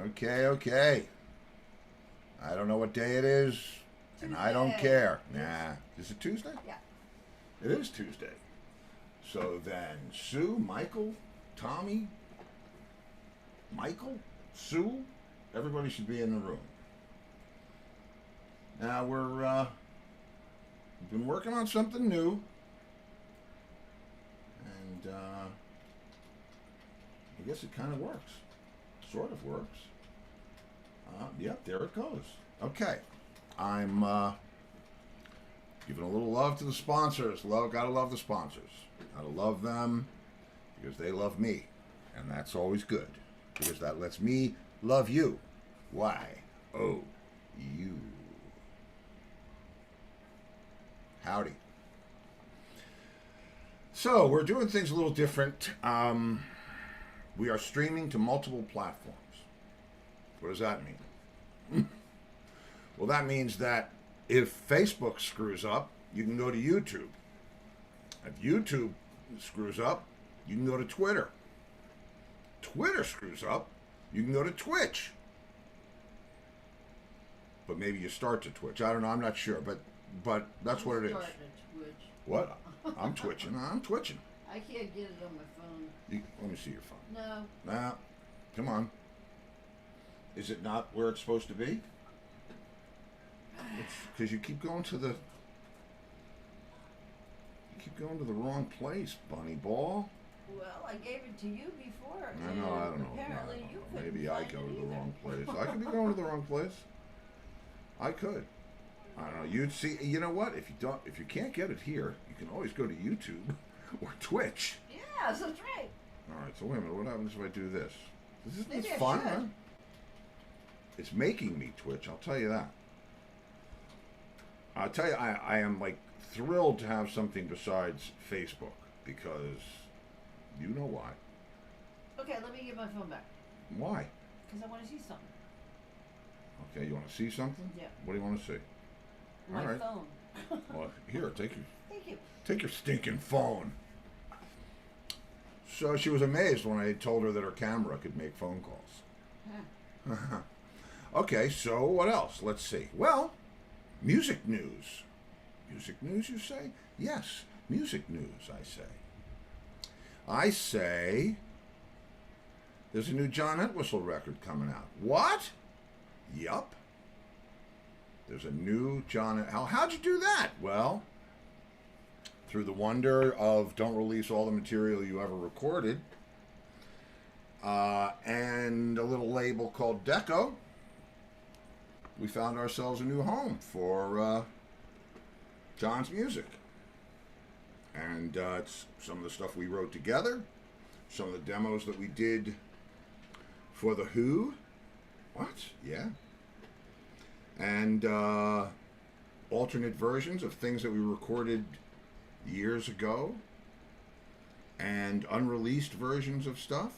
Okay, okay. I don't know what day it is, and I don't care. Nah. Is it Tuesday? Yeah. It is Tuesday. So then, Sue, Michael, Tommy, Michael, Sue, everybody should be in the room. Now we've been working on something new, and I guess it kind of works. Sort of works. Yep, there it goes. Okay. I'm giving a little love to the sponsors. Gotta love the sponsors. Gotta love them because they love me. And that's always good. Because that lets me love you. Why? Oh, you. Howdy. So, we're doing things a little different. We are streaming to multiple platforms. What does that mean? Well, that means that if Facebook screws up, you can go to YouTube. If YouTube screws up, you can go to Twitter. Twitter screws up, you can go to Twitch. But maybe you start to Twitch. I don't know. I'm not sure. But that's what it is. What? I'm twitching. I'm twitching. I can't get it on my phone. Let me see your phone. No. Nah. Come on. Is it not where it's supposed to be? It's because you keep going to the wrong place, bunny ball. Well, I gave it to you before. I know. I don't know. Apparently, you couldn't. Maybe I go to the wrong place. I could be going to the wrong place. I could. I don't know. You'd see. You know what? If you can't get it here, you can always go to YouTube or Twitch. Yes, that's right. All right. So wait a minute. What happens if I do this? This Maybe is I fun, should. huh? It's making me twitch. I'll tell you that. I'll tell you, I am like thrilled to have something besides Facebook because you know why. Okay, let me get my phone back. Why? Because I want to see something. Okay, you want to see something? Yeah. What do you want to see? My All right. phone. Well, here, Thank you. take your stinking phone. So she was amazed when I told her that her camera could make phone calls. Huh. Okay, so what else? Let's see. Well, music news. Music news, you say? Yes, music news, I say. I say there's a new John Entwistle record coming out. What? Yup. There's a new John... How'd you do that? Well, through the wonder of don't release all the material you ever recorded, and a little label called Deco, we found ourselves a new home for John's music. And it's some of the stuff we wrote together, some of the demos that we did for The Who. What? Yeah. And alternate versions of things that we recorded years ago, and unreleased versions of stuff.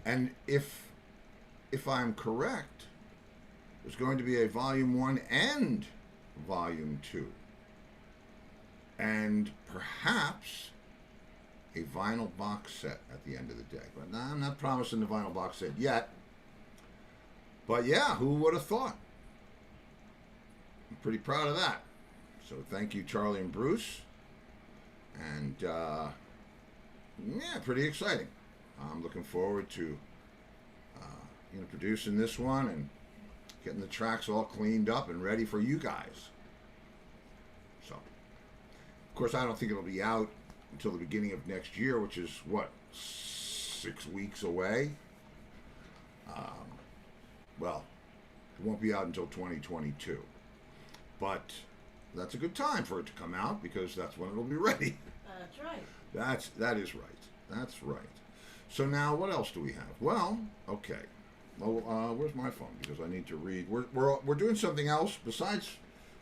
And if I'm correct, there's going to be a Volume 1 and Volume 2. And perhaps a vinyl box set at the end of the day. But I'm not promising the vinyl box set yet. But yeah, who would have thought? I'm pretty proud of that. So thank you, Charlie and Bruce. And yeah, pretty exciting. I'm looking forward to producing this one and getting the tracks all cleaned up and ready for you guys. So, of course, I don't think it'll be out until the beginning of next year, which is, what, 6 weeks away? Well, it won't be out until 2022. But that's a good time for it to come out because that's when it'll be ready. That's right. That is right. That's right. So now, what else do we have? Well, okay. Well, where's my phone? Because I need to read. We're doing something else besides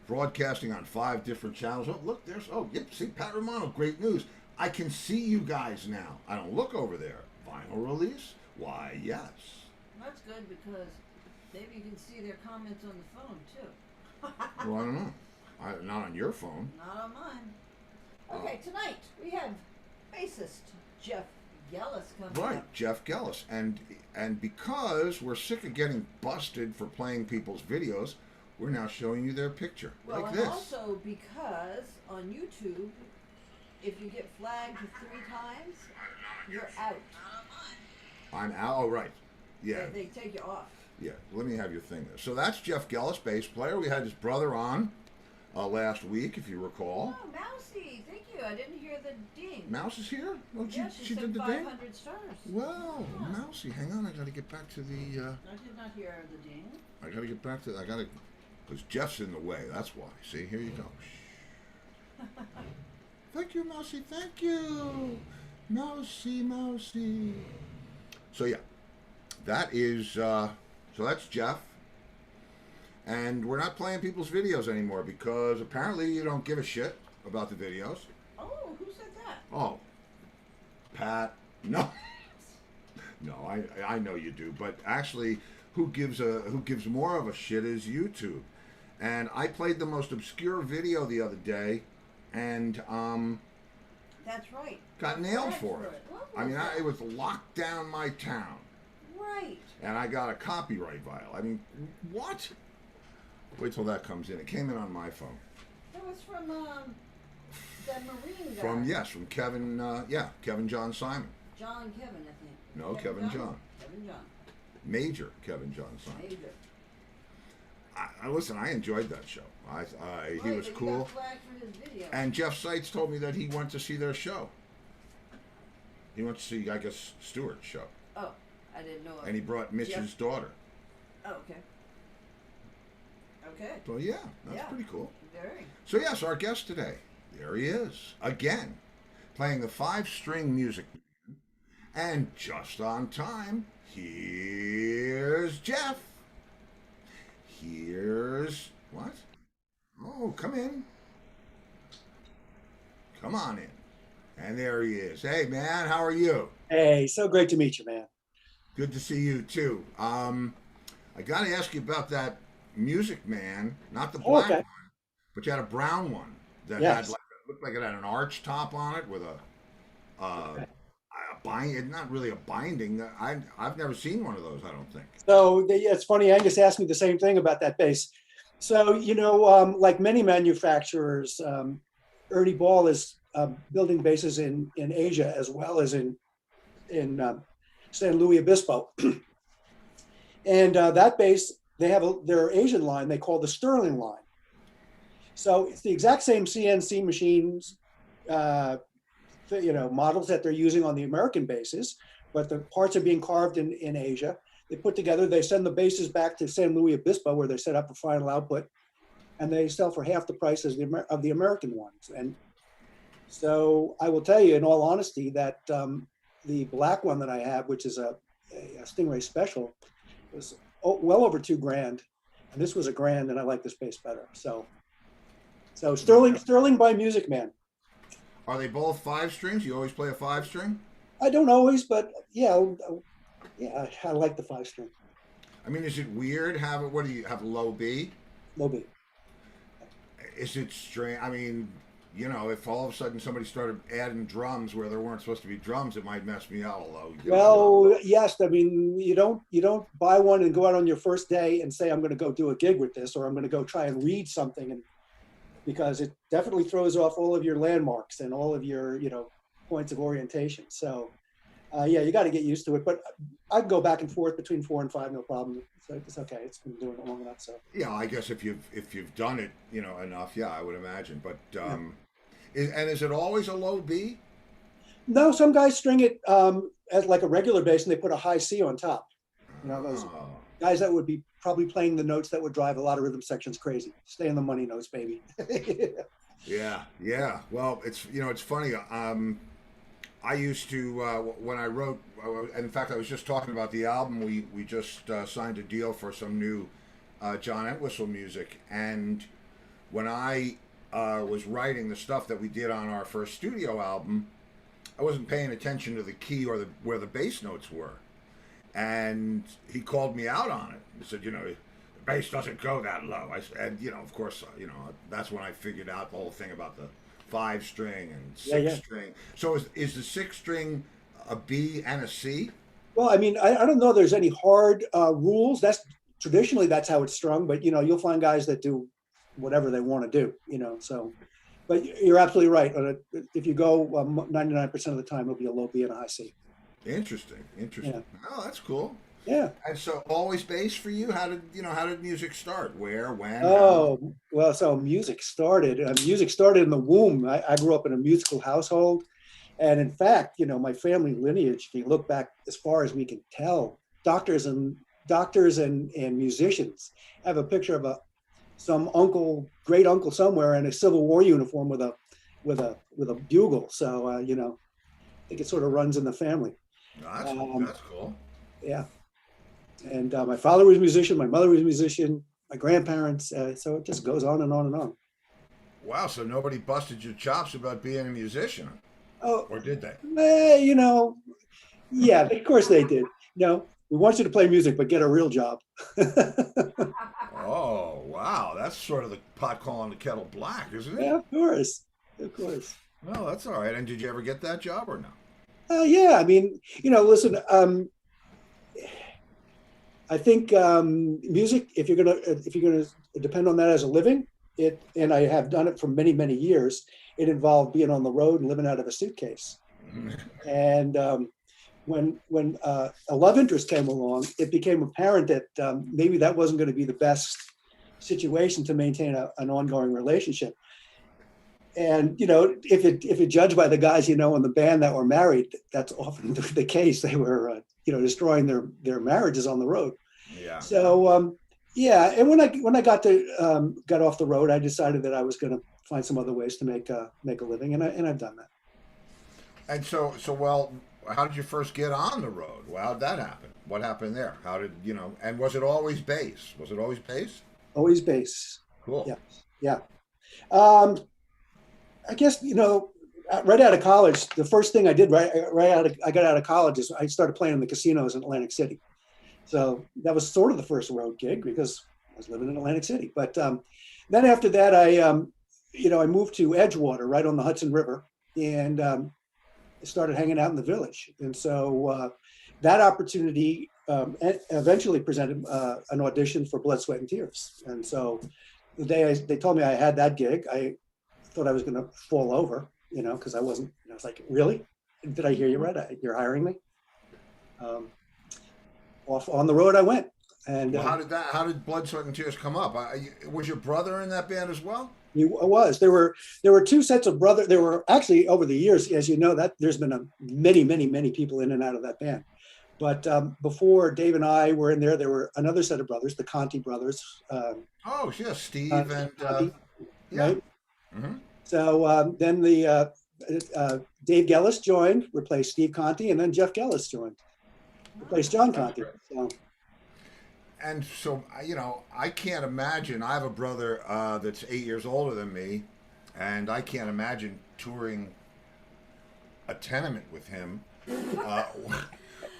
broadcasting on 5 different channels. Oh, look, there's. Oh, yep. See, Pat Romano. Great news. I can see you guys now. I don't look over there. Vinyl release? Why, yes. That's good because maybe you can see their comments on the phone too. Well, I don't know. Not on your phone. Not on mine. Okay, tonight we have bassist Jeff Gellis coming Right, up. Jeff Gellis. And because we're sick of getting busted for playing people's videos, we're now showing you their picture. Well, like and this. also because on YouTube, if you get flagged 3 times, you're out. I'm out. Oh, right. Yeah. They take you off. Yeah. Let me have your thing there. So that's Jeff Gellis, bass player. We had his brother on last week, if you recall. Oh, Mousy, thank you. I didn't hear the ding. Mouse is here? Oh, Yeah, she she said did the ding? 500 stars. Well, Yeah. Mousy, hang on. I got to get back to the... I did not hear the ding. I got to get back to... Because Jeff's in the way. That's why. See, here you go. Thank you, Mousy. Thank you. Mousy. So, yeah. That is... so that's Jeff. And we're not playing people's videos anymore because apparently you don't give a shit about the videos. Oh, who said that? Oh, Pat. No. No, I know you do. But actually, who gives more of a shit is YouTube. And I played the most obscure video the other day, and That's right. got nailed for it. What I mean, that? it was locked down my town, Right. and I got a copyright viol. I mean, what? Wait till that comes in. It came in on my phone. That was from that Marine guy. From Kevin. Kevin John Simon. John Kevin, I think. No, Kevin John. Kevin John. Major Kevin John Simon. Major. Listen, I enjoyed that show. He was but cool. He got flagged for his video. And Jeff Seitz told me that he went to see their show. He went to see, I guess, Stewart's show. Oh, I didn't know. And he brought Mitch's daughter. Oh, okay. Okay. So yeah, that's pretty cool. Very. So yes, our guest today, there he is again, playing the 5-string music, and just on time. Here's Jeff. Here's what? Oh, come in. Come on in. And there he is. Hey man, how are you? Hey, so great to meet you, man. Good to see you too. I got to ask you about that Music Man, not the black one, but you had a brown one that had looked like it had an arch top on it with a bind. Not really a binding. I've never seen one of those. I don't think. So it's funny. Angus asked me the same thing about that bass. So like many manufacturers, Ernie Ball is building bases in Asia as well as in San Luis Obispo, and that bass. They have their Asian line they call the Sterling line. So it's the exact same CNC machines, models that they're using on the American bases, but the parts are being carved in Asia. They put together, they send the bases back to San Luis Obispo where they're set up for final output, and they sell for half the price of the American ones. And so I will tell you in all honesty that the black one that I have, which is a Stingray Special, was well over $2,000, and this was $1,000, and I like this bass better. So Sterling by Music Man. Are they both 5 strings? You always play a 5-string? I don't always, but yeah, I like the 5-string. I mean, is it weird? What do you have? Low B? Low B. Is it strange? I mean, if all of a sudden somebody started adding drums where there weren't supposed to be drums, it might mess me out. Well, yes. I mean, you don't buy one and go out on your first day and say, I'm going to go do a gig with this, or I'm going to go try and read something, and because it definitely throws off all of your landmarks and all of your, points of orientation. So, you got to get used to it. But I'd go back and forth between 4 and 5, no problem. So it's okay. It's been doing it long enough. So. Yeah, I guess if you've done it, enough, I would imagine. But is it always a low B? No, some guys string it as like a regular bass, and they put a high C on top. Those guys that would be probably playing the notes that would drive a lot of rhythm sections crazy. Stay on the money notes, baby. Yeah. Well, it's funny. I used to when I wrote. In fact, I was just talking about the album. We just signed a deal for some new John Entwistle music, and when I was writing the stuff that we did on our first studio album, I wasn't paying attention to the key or where the bass notes were, and he called me out on it. He said, the bass doesn't go that low. Of course, that's when I figured out the whole thing about the 5-string and 6-string. So is the 6-string a B and a C? Well, I mean, I don't know there's any hard rules. That's traditionally that's how it's strung, but you'll find guys that do whatever they want to do, so, but you're absolutely right. If you go 99% of the time, it'll be a low B and a high C. Interesting. Yeah. Oh, that's cool. Yeah. And so always bass for you? How did music start? Where, when, how? Oh, well, so music started in the womb. I grew up in a musical household. And in fact, my family lineage, if you look back as far as we can tell, doctors and musicians. I have a picture of some great uncle somewhere in a Civil War uniform with a bugle. So I think it sort of runs in the family. That's cool. Yeah. And my father was a musician, my mother was a musician, my grandparents. So it just goes on and on and on. Wow. So nobody busted your chops about being a musician? Oh, or did they? Yeah, of course they did. We want you to play music, but get a real job. Oh, wow. That's sort of the pot calling the kettle black, isn't it? Yeah, of course. Of course. Well, that's all right. And did you ever get that job or no? Yeah, I mean, listen, I think music, if you're gonna depend on that as a living, and I have done it for many, many years, it involved being on the road and living out of a suitcase. And when a love interest came along, it became apparent that maybe that wasn't going to be the best situation to maintain an ongoing relationship. And if it judged by the guys in the band that were married, that's often the case. They were destroying their marriages on the road. Yeah. So yeah, and when I got off the road, I decided that I was going to find some other ways to make a living, and I've done that. And so well, how did you first get on the road? Well, how'd that happen? What happened there? How did and was it always bass? Was it always bass? Always bass. Cool. Yeah. I guess right out of college, the first thing I did I got out of college is I started playing in the casinos in Atlantic City. So that was sort of the first road gig because I was living in Atlantic City. But then after that, I moved to Edgewater, right on the Hudson River, and started hanging out in the village. And so that opportunity eventually presented an audition for Blood, Sweat, and Tears. And so the day they told me I had that gig, I thought I was going to fall over, because I wasn't. I was like, really? Did I hear you right? You're hiring me? Off on the road I went. And well, how did Blood, Sweat, and Tears come up? Was your brother in that band as well? He was. There were two sets of brothers. There were actually, over the years, as you know, that there's been many people in and out of that band. But before Dave and I were in there were another set of brothers, the Conti brothers. Oh, yeah, Steve and Conti, yeah. Right? Mm-hmm. So then Dave Gellis joined, replaced Steve Conti, and then Jeff Gellis joined, replaced John Conti. So. And so, I can't imagine. I have a brother that's 8 years older than me, and I can't imagine touring a tenement with him.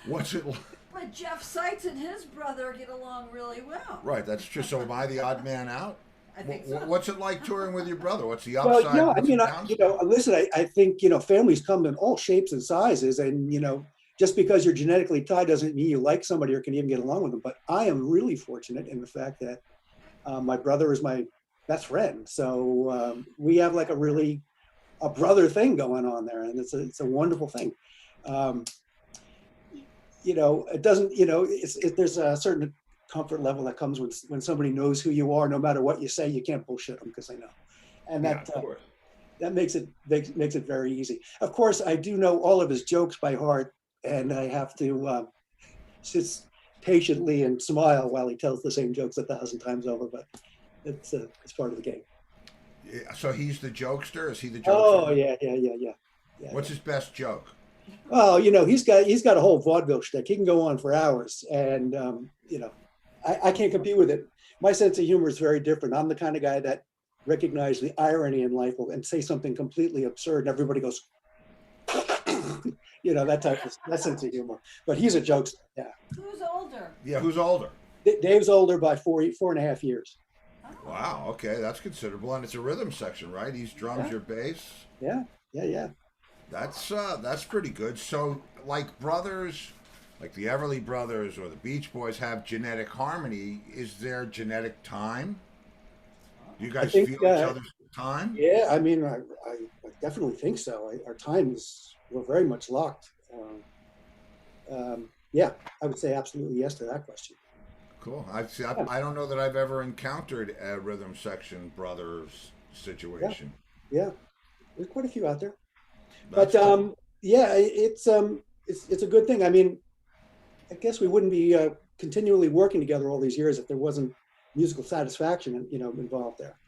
What's it like? But Jeff Seitz and his brother get along really well. Right, that's true. So am I the odd man out? I think so. What's it like touring with your brother? What's the Well, upside? I mean, listen, I think, families come in all shapes and sizes, and, just because you're genetically tied doesn't mean you like somebody or can even get along with them. But I am really fortunate in the fact that my brother is my best friend. So we have like a brother thing going on there, and it's a wonderful thing. It doesn't, there's a certain comfort level that comes when somebody knows who you are. No matter what you say, you can't bullshit them because they know, and that makes it very easy. Of course, I do know all of his jokes by heart, and I have to sit patiently and smile while he tells the same jokes 1,000 times over. But it's part of the game. Yeah, so he's the jokester? Is he the jokester? Oh yeah. What's his best joke? Well, he's got a whole vaudeville shtick. He can go on for hours, and I can't compete with it. My sense of humor is very different. I'm the kind of guy that recognizes the irony in life and say something completely absurd, and everybody goes, that sense of humor. But he's a jokester. Yeah. Who's older? Yeah, who's older? Dave's older by 4.5 years. Oh. Wow. Okay, that's considerable, and it's a rhythm section, right? He's drums, your bass. Yeah. That's pretty good. So like brothers, like the Everly Brothers or the Beach Boys have genetic harmony, is there genetic time? Do you I guys think, feel each other's time? yeah, I mean, I definitely think so. Our times were very much locked. Yeah, I would say absolutely yes to that question. Cool. I see. Yeah, I don't know that I've ever encountered a rhythm section brothers yeah, situation. yeah. There's quite a few out there, but That's cool. yeah, it's a good thing. I mean, I guess we wouldn't be continually working together all these years if there wasn't musical satisfaction, involved there.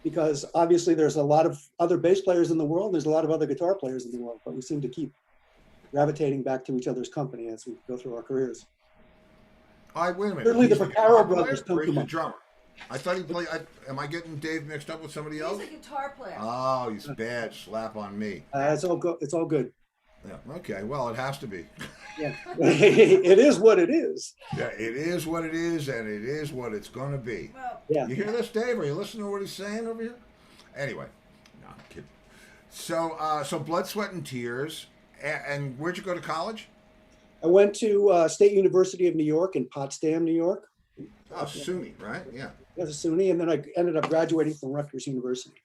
Because obviously there's a lot of other bass players in the world. There's a lot of other guitar players in the world, but we seem to keep gravitating back to each other's company as we go through our careers. All right, wait a minute. Certainly the He's the Vaccaro guitar brothers player or come to he's the mind. drummer? I thought he played. Am I getting Dave mixed up with somebody He's else? a guitar player. Oh, he's bad. Slap on me. It's all good. Yeah. Okay. Well, it has to be. Yeah, it is what it is. Yeah, it is what it is, and it is what it's gonna be. Well, Yeah. You hear this, Dave? Are you listening to what he's saying over here? Anyway, no, I'm kidding. So Blood, Sweat, and Tears. And where'd you go to college? I went to State University of New York in Potsdam, New York. Oh, SUNY, right? Yeah. As a SUNY, and then I ended up graduating from Rutgers University.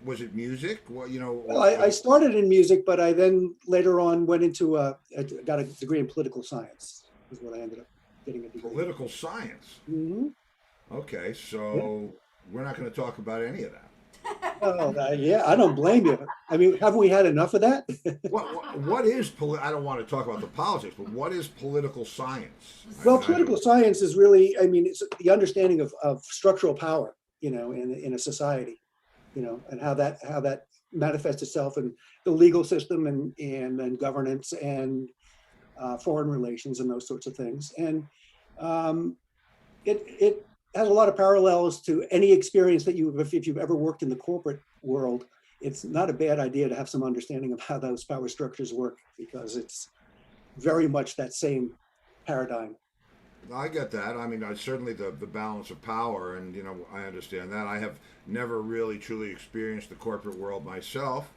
Was it music? Well, Well, I started in music, but I then later on went into I got a degree in political science, is what I ended up getting a degree in. political science. Mm-hmm. Okay, so we're not going to talk about any of that. Oh, yeah, I don't blame you. I mean, haven't we had enough of that? What is I don't want to talk about the politics, but what is political science? Well, political science is really, I mean, it's the understanding of structural power, in a society, and how that manifests itself in the legal system and governance and foreign relations and those sorts of things. And it has a lot of parallels to any experience that if you've ever worked in the corporate world. It's not a bad idea to have some understanding of how those power structures work, because it's very much that same paradigm. I get that. I mean, certainly the balance of power, and I understand that. I have never really truly experienced the corporate world myself.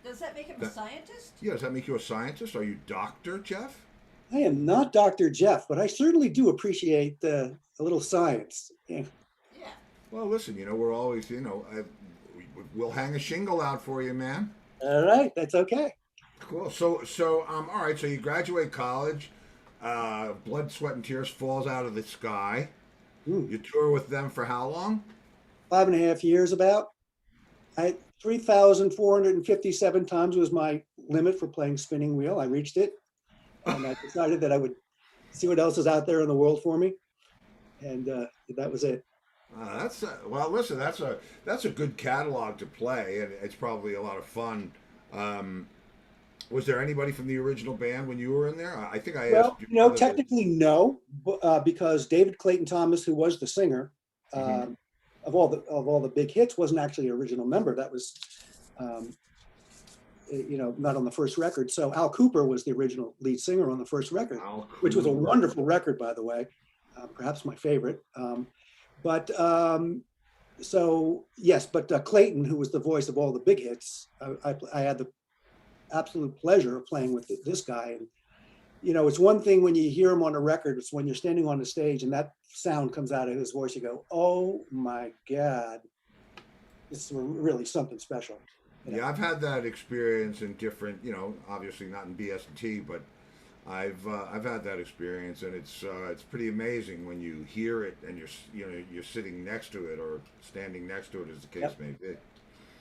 does that make him a scientist? Yeah, does that make you a scientist? Are you Dr. Jeff? I am not Dr. Jeff, but I certainly do appreciate a little science. Yeah. Yeah. Well, listen, we're always, we'll hang a shingle out for you, man. All right, that's okay. Cool. All right. So you graduate college. Blood, Sweat, and Tears falls out of the sky. You tour with them for how long? 5.5 years about. 3,457 times was my limit for playing spinning wheel. I reached it, and I decided that I would see what else is out there in the world for me, and that was it. Well. Listen, that's a good catalog to play, and it's probably a lot of fun. Was there anybody from the original band when you were in there? I think I asked you. Well, technically no, because David Clayton Thomas, who was the singer of all the big hits, wasn't actually an original member. That was, not on the first record. So Al Cooper was the original lead singer on the first record, which was a wonderful record, by the way, perhaps my favorite. So yes, but Clayton, who was the voice of all the big hits, I had the absolute pleasure of playing with this guy. And it's one thing when you hear him on a record. It's when you're standing on the stage and that sound comes out of his voice, you go, oh my God, this is really something special. Yeah, I've had that experience in different, obviously not in BS&T, but I've had that experience, and it's pretty amazing when you hear it and you're sitting next to it or standing next to it, as the case may be.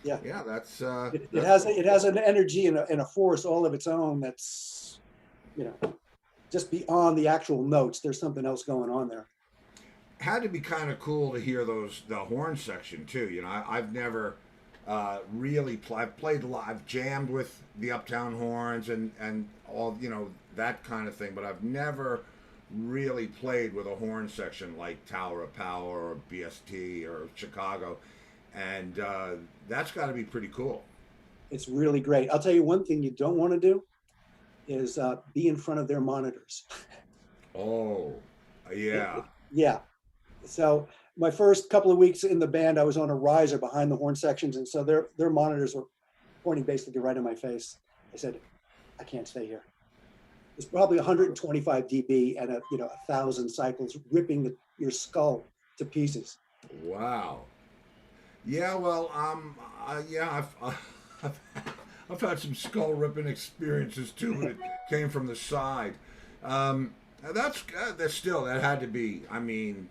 Yeah, yeah, that's it has an energy and a force all of its own that's just beyond the actual notes. There's something else going on there. Had to be kind of cool to hear the horn section too. I've never really I've played a lot. I've jammed with the Uptown Horns and all that kind of thing, but I've never really played with a horn section like Tower of Power or BST or Chicago. And that's got to be pretty cool. It's really great. I'll tell you one thing you don't want to do is be in front of their monitors. Oh, yeah. Yeah. So my first couple of weeks in the band, I was on a riser behind the horn sections. And so their monitors were pointing basically right in my face. I said, I can't stay here. It's probably 125 dB and 1,000 cycles ripping your skull to pieces. Wow. Yeah, well, yeah, I've, I've had some skull ripping experiences too, but it came from the side. Um, that's still, that had to be. I mean,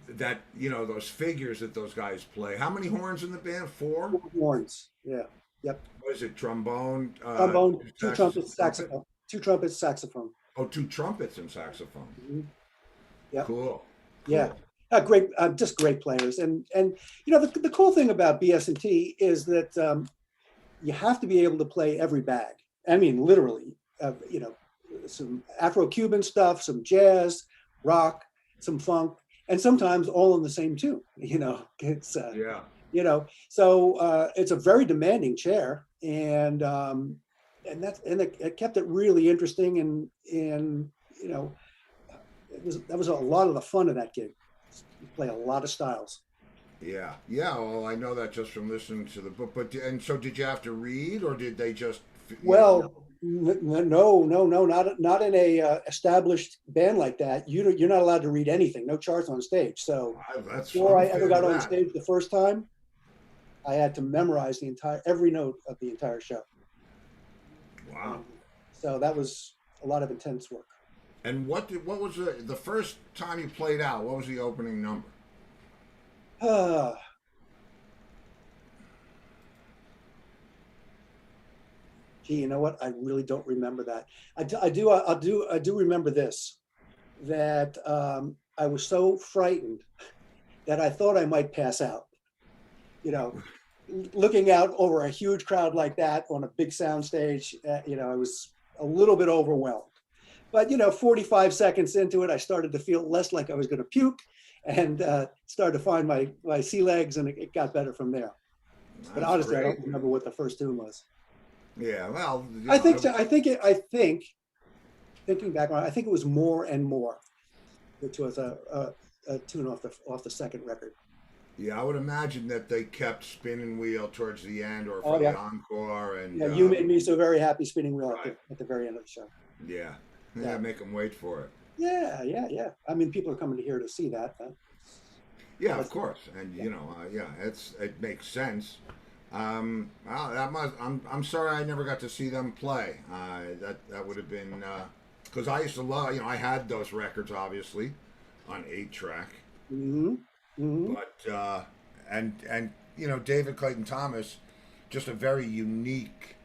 that, those figures that those guys play. How many horns in the band? Four. 4 horns. Yeah. Yep. What is it? Trombone, Trombone, 2 trumpets, trumpet? saxophone. 2 trumpets, saxophone. Oh, two trumpets and saxophone. Mhm. Yep. Cool. Yeah. Cool. Great, just great players. And the cool thing about BS&T is that you have to be able to play every bag. I mean, literally, some Afro-Cuban stuff, some jazz, rock, some funk, and sometimes all in the same tune. It's Yeah. So it's a very demanding chair, and it kept it really interesting, and that was a lot of the fun of that gig. You play a lot of styles. Yeah, yeah. Well, I know that just from listening to the book. But and so, did you have to read, or did they just? Well, no, not in a established band like that. You're not allowed to read anything. No charts on stage. So That's before I I'm a ever fan got of on that. stage the first time, I had to memorize every note of the entire show. Wow. So that was a lot of intense work. And what was the first time you played out? What was the opening number? Gee, you know what? I really don't remember that. I do remember this, that I was so frightened that I thought I might pass out. Looking out over a huge crowd like that on a big sound stage, I was a little bit overwhelmed. But 45 seconds into it, I started to feel less like I was going to puke, and started to find my sea legs, and it got better from there. But That's honestly, I great. don't remember what the first tune was. Yeah. Well, I think thinking back on it, I think it was More and More, which was a tune off the second record. Yeah, I would imagine that they kept Spinning Wheel towards the end, or Oh, for the yeah. encore, and Yeah, You Made Me So Very Happy, Spinning Wheel Right. at the very end of the show. Yeah. Yeah. Yeah, make them wait for it. Yeah. I mean, people are coming to here to see that. Yeah, of course, and yeah, it makes sense. Well, I'm sorry I never got to see them play. That would have been because I used to love. I had those records obviously on 8-track, Mm-hmm. Mm-hmm. but and David Clayton Thomas, just a very unique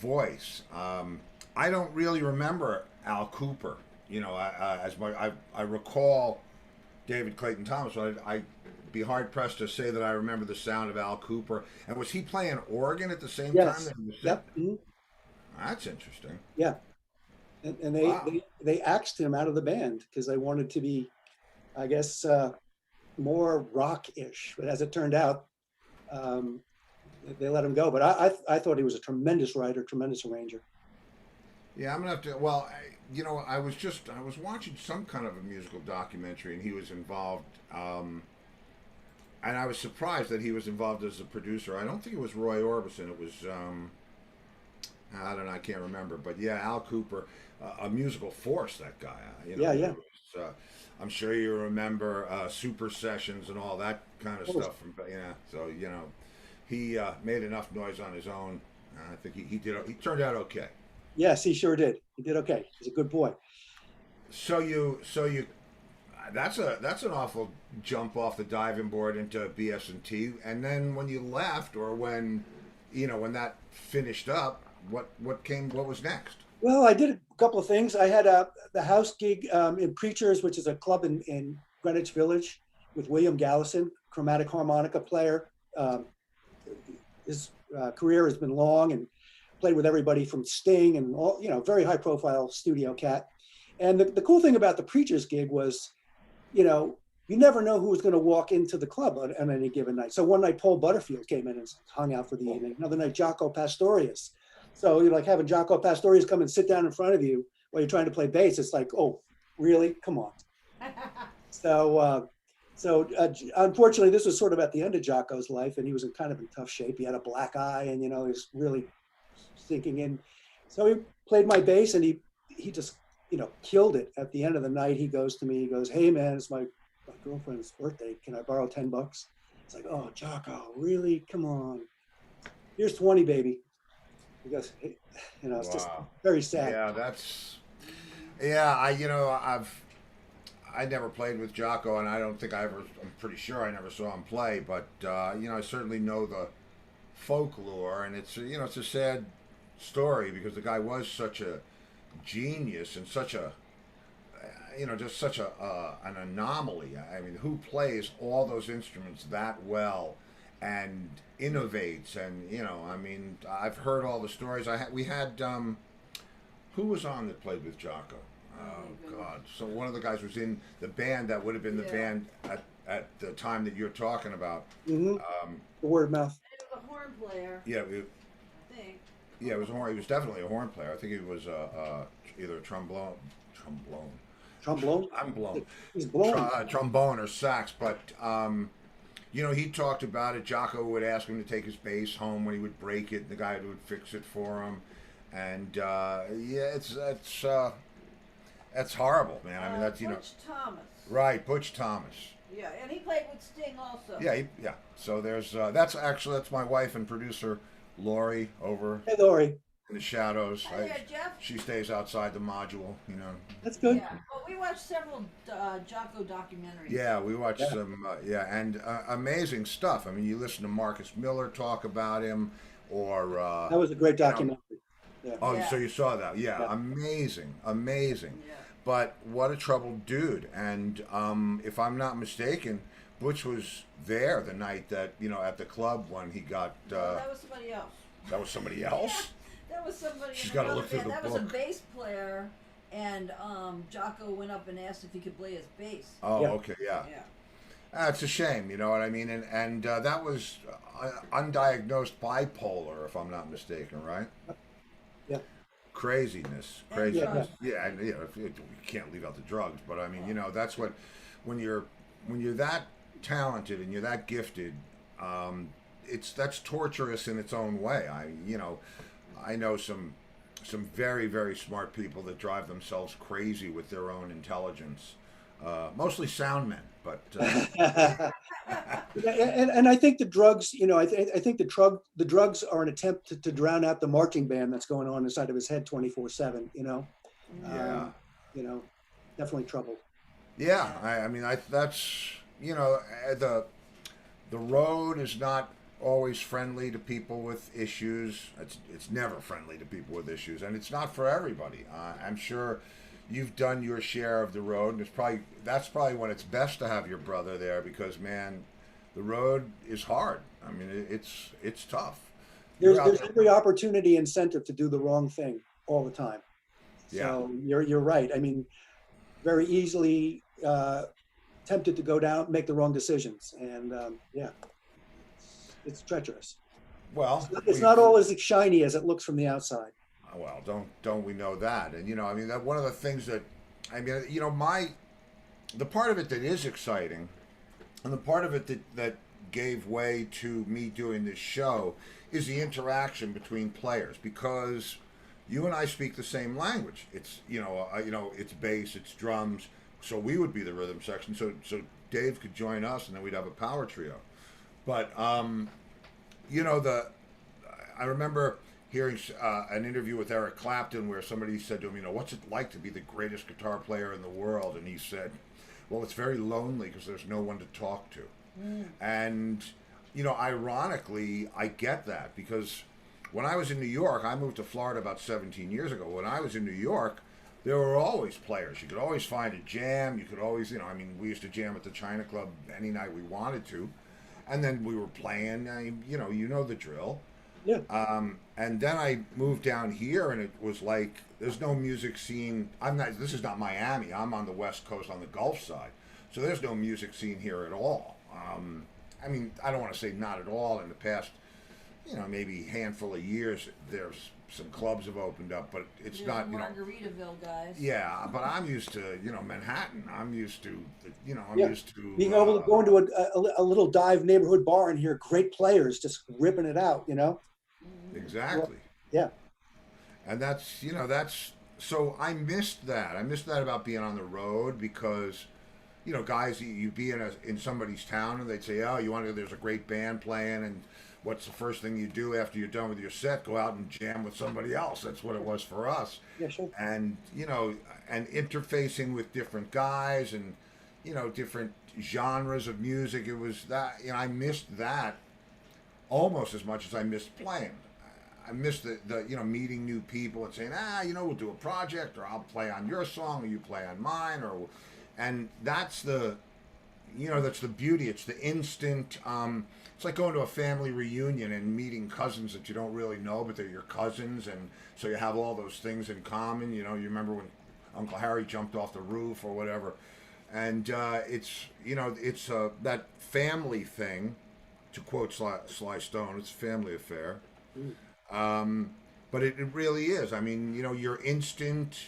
voice. I don't really remember Al Cooper. I recall David Clayton Thomas, so I'd be hard pressed to say that I remember the sound of Al Cooper. And was he playing organ at the same time Yes. that he was Yep. Mm-hmm. That's interesting. Yeah. And Wow. they axed him out of the band because they wanted to be, I guess, more rock-ish. But as it turned out, they let him go. But I thought he was a tremendous writer, tremendous arranger. Yeah, I'm gonna have to. Well, I was watching some kind of a musical documentary, and he was involved. And I was surprised that he was involved as a producer. I don't think it was Roy Orbison. It was I don't know. I can't remember. But yeah, Al Cooper, a musical force. That guy. Yeah. It was, I'm sure you remember Super Sessions and all that kind of stuff. So he made enough noise on his own. I think he did. He turned out okay. Yes, he sure did. He did okay. He's a good boy. So you that's an awful jump off the diving board into BS&T. And then when you left, or when that finished up, what was next? Well, I did a couple of things. I had the house gig in Preachers, which is a club in Greenwich Village, with William Gallison, chromatic harmonica player. His career has been long and played with everybody from Sting and all, very high profile studio cat. And the cool thing about the Preachers gig was, you never know who was going to walk into the club on any given night. So one night Paul Butterfield came in and hung out for the evening. Another night Jaco Pastorius. So you're like having Jaco Pastorius come and sit down in front of you while you're trying to play bass. It's like, oh, really? Come on. So unfortunately, this was sort of at the end of Jaco's life, and he was in kind of in tough shape. He had a black eye, and he was really sinking in. So he played my bass, and he he just, killed it. At the end of the night, he goes to me, he goes, "Hey man, it's my girlfriend's birthday. Can I borrow $10?" It's like, "Oh, Jocko, really? Come on. Here's 20, baby." He goes, hey, it's just Wow. very sad. Yeah, I never played with Jocko, and I don't think I'm pretty sure I never saw him play, but, I certainly know the folklore, and it's a sad story because the guy was such a genius and such a, just such an anomaly. I mean, who plays all those instruments that well and innovates? And I've heard all the stories. We had who was on that played with Jocko? Oh God! So one of the guys was in the band that would have been the band at the time that you're talking about. Mm-hmm. The word of mouth. It was a horn player. Yeah, I think. yeah, it was a horn. He was definitely a horn player. I think he was either a trombone. Trombone? I'm blown. He's blown. Trombone or sax, but he talked about it. Jocko would ask him to take his bass home when he would break it, and the guy would fix it for him. And that's horrible, man. I mean, that's Butch Thomas. right, Butch Thomas. Yeah, and he played with Sting also. Yeah, yeah. So there's that's my wife and producer Lori over Hey, Lori. in the shadows. Oh, yeah, Jeff. She stays outside the module, That's good. Yeah, well, we watched several Jocko documentaries. Yeah, we watched some, and amazing stuff. I mean, you listen to Marcus Miller talk about him, or That was a great documentary. Yeah. oh, Yeah. so you saw that? Yeah, Yeah. amazing. Yeah. But what a troubled dude. And if I'm not mistaken, Butch was there the night that at the club when he got. No, that was somebody else. That was somebody else. That was somebody. She's in gotta another look through band. the That was a book. bass player, and Jocko went up and asked if he could play his bass. Oh, Yeah. okay, yeah. Yeah. It's a shame, you know what I mean? And that was undiagnosed bipolar, if I'm not mistaken, right? Yeah. Craziness. And drugs. Yeah, and you can't leave out the drugs, but I mean, that's what when you're that talented and you're that gifted, that's torturous in its own way. I know some very, very smart people that drive themselves crazy with their own intelligence. Mostly sound men, but and I think the drugs, I think the drugs are an attempt to drown out the marching band that's going on inside of his head 24/7. yeah. Definitely trouble. Yeah, I mean, that's the road is not always friendly to people with issues. It's never friendly to people with issues, and it's not for everybody. I'm sure you've done your share of the road, and that's probably when it's best to have your brother there because man, the road is hard. I mean, it's tough. There's every opportunity incentive to do the wrong thing all the time. So you're right. I mean, very easily tempted to go down, make the wrong decisions, and it's treacherous. Well, it's not always as shiny as it looks from the outside. Well, don't we know that? And I mean, that one of the things that, I mean, the part of it that is exciting, and the part of it that gave way to me doing this show is the interaction between players because you and I speak the same language. It's it's bass, it's drums, so we would be the rhythm section. So Dave could join us, and then we'd have a power trio. But I remember hearing an interview with Eric Clapton where somebody said to him, what's it like to be the greatest guitar player in the world? And he said, well, it's very lonely because there's no one to talk to. And, ironically, I get that because when I was in New York, I moved to Florida about 17 years ago. When I was in New York, there were always players. You could always find a jam. You could always, we used to jam at the China Club any night we wanted to. And then we were playing, the drill. Yeah. And then I moved down here, and it was like there's no music scene. This is not Miami. I'm on the West Coast, on the Gulf side, so there's no music scene here at all. I mean, I don't want to say not at all. In the past, maybe handful of years, there's some clubs have opened up, but it's not. Margaritaville guys. Yeah, but I'm used to Manhattan. I'm used to used to being able to go into a little dive neighborhood bar and hear great players just ripping it out. Exactly. Yeah. And that's so I missed that. I missed that about being on the road because, you know, guys, you'd be in somebody's town and they'd say, "Oh, you want to? There's a great band playing, and what's the first thing you do after you're done with your set? Go out and jam with somebody else." That's what it was for us. Yeah, sure. And you know, and interfacing with different guys and you know different genres of music. It was that I missed that almost as much as I missed playing. I missed the meeting new people and saying, we'll do a project, or I'll play on your song or you play on mine, and that's that's the beauty. It's the instant. It's like going to a family reunion and meeting cousins that you don't really know, but they're your cousins, and so you have all those things in common. You remember when Uncle Harry jumped off the roof or whatever, and it's that family thing. To quote Sly Stone, it's a family affair. But it really is. I mean, you're instant.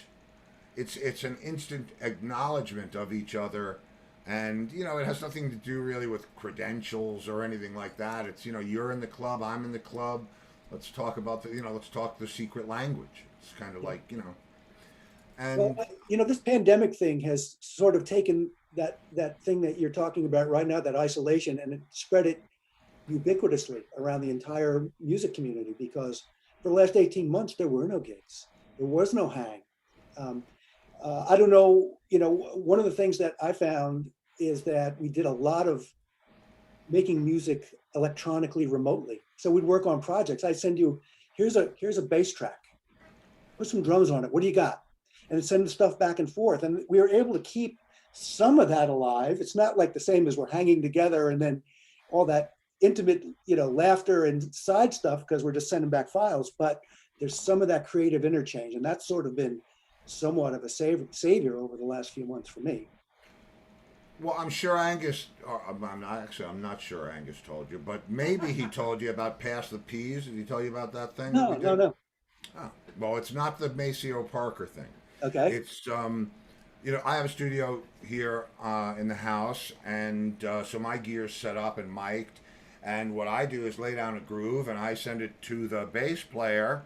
It's an instant acknowledgement of each other, and it has nothing to do really with credentials or anything like that. It's you're in the club, I'm in the club. Let's talk about let's talk the secret language. It's kind of like and well, this pandemic thing has sort of taken that thing that you're talking about right now, that isolation, and it spread it ubiquitously around the entire music community, because for the last 18 months there were no gigs, there was no hang. I don't know, one of the things that I found is that we did a lot of making music electronically remotely. So we'd work on projects. I'd send you, here's a bass track, put some drums on it, what do you got? And send the stuff back and forth. And we were able to keep some of that alive. It's not like the same as we're hanging together and then all that intimate, laughter and side stuff because we're just sending back files, but there's some of that creative interchange, and that's sort of been somewhat of a savior over the last few months for me. Well, I'm sure Angus, or I'm not sure Angus told you, but maybe he told you about Pass the Peas. Did he tell you about that thing? No. Oh, well, it's not the Maceo Parker thing. Okay. It's I have a studio here in the house, and so my gear's set up and mic'd. And what I do is lay down a groove, and I send it to the bass player,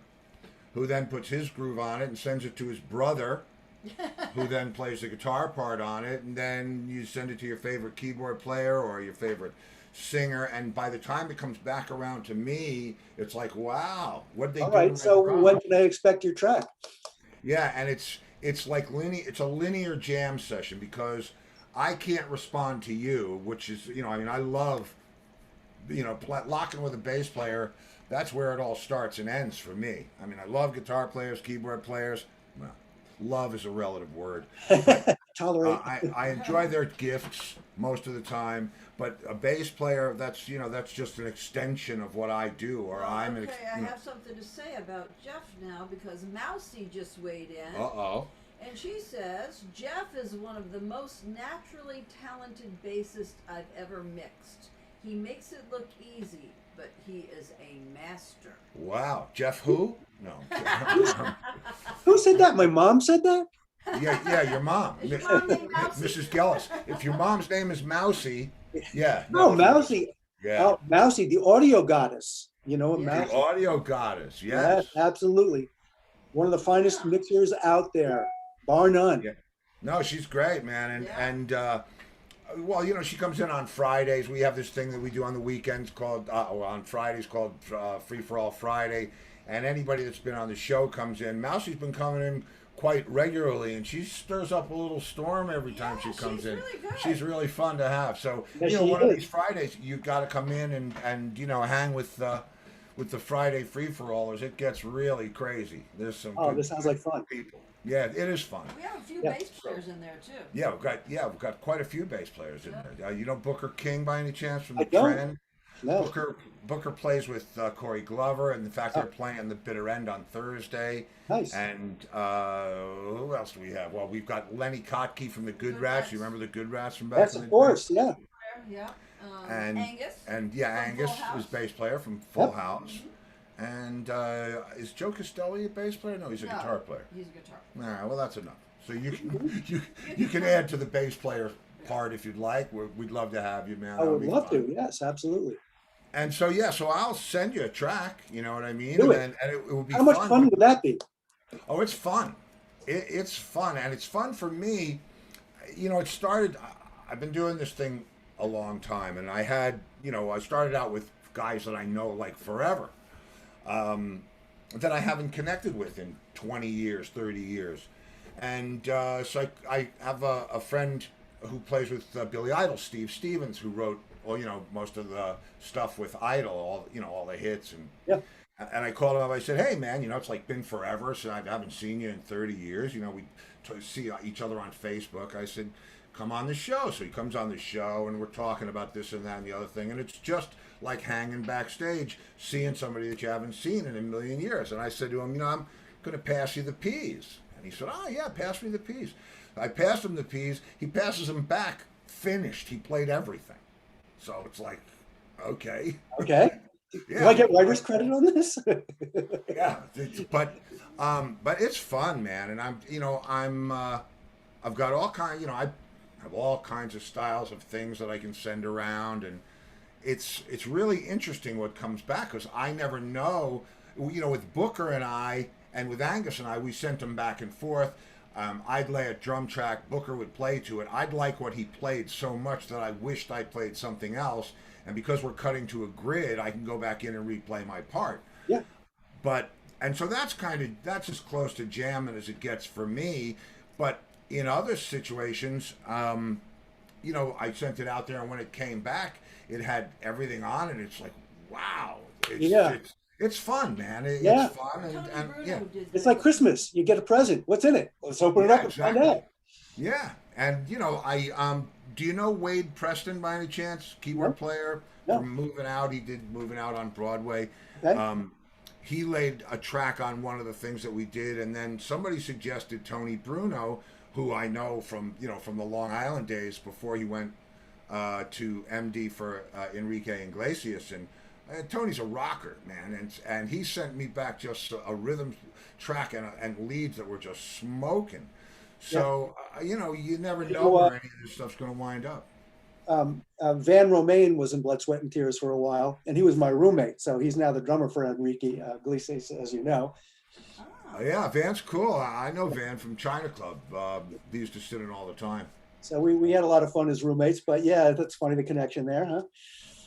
who then puts his groove on it and sends it to his brother, who then plays the guitar part on it. And then you send it to your favorite keyboard player or your favorite singer. And by the time it comes back around to me, it's like, wow, what'd they do? All right, so when can I expect your track? Yeah, and it's like it's a linear jam session, because I can't respond to you, which is, I love locking with a bass player. That's where it all starts and ends for me. I mean, I love guitar players, keyboard players. Well, love is a relative word. Tolerate. I enjoy their gifts most of the time, but a bass player, that's just an extension of what I do, or well, I'm okay, I have something to say about Jeff now, because Mousy just weighed in. Uh-oh. And she says, Jeff is one of the most naturally talented bassists I've ever mixed. He makes it look easy, but he is a master. Wow. Jeff who? No. Who said that? My mom said that? Yeah, your mom. Is your mom named Mousy? Mrs. Gellis. If your mom's name is Mousy, yeah. No, Mousy. Yeah. Oh, Mousy, the audio goddess. Mousy? The audio goddess, yes. Absolutely. One of the finest mixers out there, bar none. Yeah. No, she's great, man. Well, she comes in on Fridays. We have this thing that we do on the weekends called, on Fridays called Free for All Friday. And anybody that's been on the show comes in. Mousy's been coming in quite regularly, and she stirs up a little storm every time she comes in. Really good. She's really fun to have. So, one of these Fridays, you've got to come in and hang with the Friday free-for-allers. It gets really crazy. There's some this sounds like fun. People. Yeah, it is fun. We have a few bass players in there too. Yeah, we've got quite a few bass players in there. Booker King by any chance from the I don't. Trend? No. Booker plays with Corey Glover, and in fact they're playing the Bitter End on Thursday. Nice. And who else do we have? Well, we've got Lenny Kotke from the Good Rats. You remember the Good Rats from back Yes, in the of course, day? yeah. Yeah. And Angus. And Angus is bass player from Full House. Mm-hmm. And is Joe Costelli a bass player? No, he's a guitar player. He's a guitar player. All right, well that's enough. So you can add to the bass player part if you'd like. We'd love to have you, man. I would love to. Yes, absolutely. And so so I'll send you a track. You know what I mean? Do it. And it will be How much fun would that be? Oh, it's fun. it's fun, and it's fun for me. You know, it started. I've been doing this thing a long time, and I started out with guys that I know like forever, that I haven't connected with in 20 years, 30 years. And so I have a friend who plays with Billy Idol, Steve Stevens, who wrote, well, most of the stuff with Idol, all the hits. Yeah. And I called him up. I said, "Hey, man, it's like been forever. So I haven't seen you in 30 years. We see each other on Facebook." I said, "Come on the show." So he comes on the show, and we're talking about this and that and the other thing. And it's just like hanging backstage, seeing somebody that you haven't seen in a million years. And I said to him, "I'm going to pass you the peas." And he said, "Oh, yeah, pass me the peas." I passed him the peas. He passes them back, finished. He played everything. So it's like, okay. Okay. Yeah. Do I get writer's credit on this? Yeah, but it's fun, man. And I've got all kinds. I have all kinds of styles of things that I can send around, and it's really interesting what comes back, because I never know. With Booker and I, and with Angus and I, we sent them back and forth. I'd lay a drum track, Booker would play to it. I'd like what he played so much that I wished I played something else. And because we're cutting to a grid, I can go back in and replay my part. Yeah. And so that's as close to jamming as it gets for me. But in other situations, I sent it out there, and when it came back, it had everything on it. It's like, wow. It's fun, man. It's fun. It's like Christmas. You get a present. What's in it? Let's open it up and find out. Yeah. And, do you know Wade Preston by any chance? Keyboard player from Moving Out. He did Moving Out on Broadway. Okay. He laid a track on one of the things that we did, and then somebody suggested Tony Bruno, who I know from the Long Island days before he went to MD for Enrique Iglesias, and Tony's a rocker, man, and he sent me back just a rhythm track and leads that were just smoking. So, you never know where any of this stuff's going to wind up. Van Romain was in Blood, Sweat, and Tears for a while, and he was my roommate. So he's now the drummer for Enrique Iglesias, as you know. Yeah, Van's cool. I know Van from China Club. They used to sit in all the time. So we had a lot of fun as roommates, but yeah, that's funny, the connection there, huh?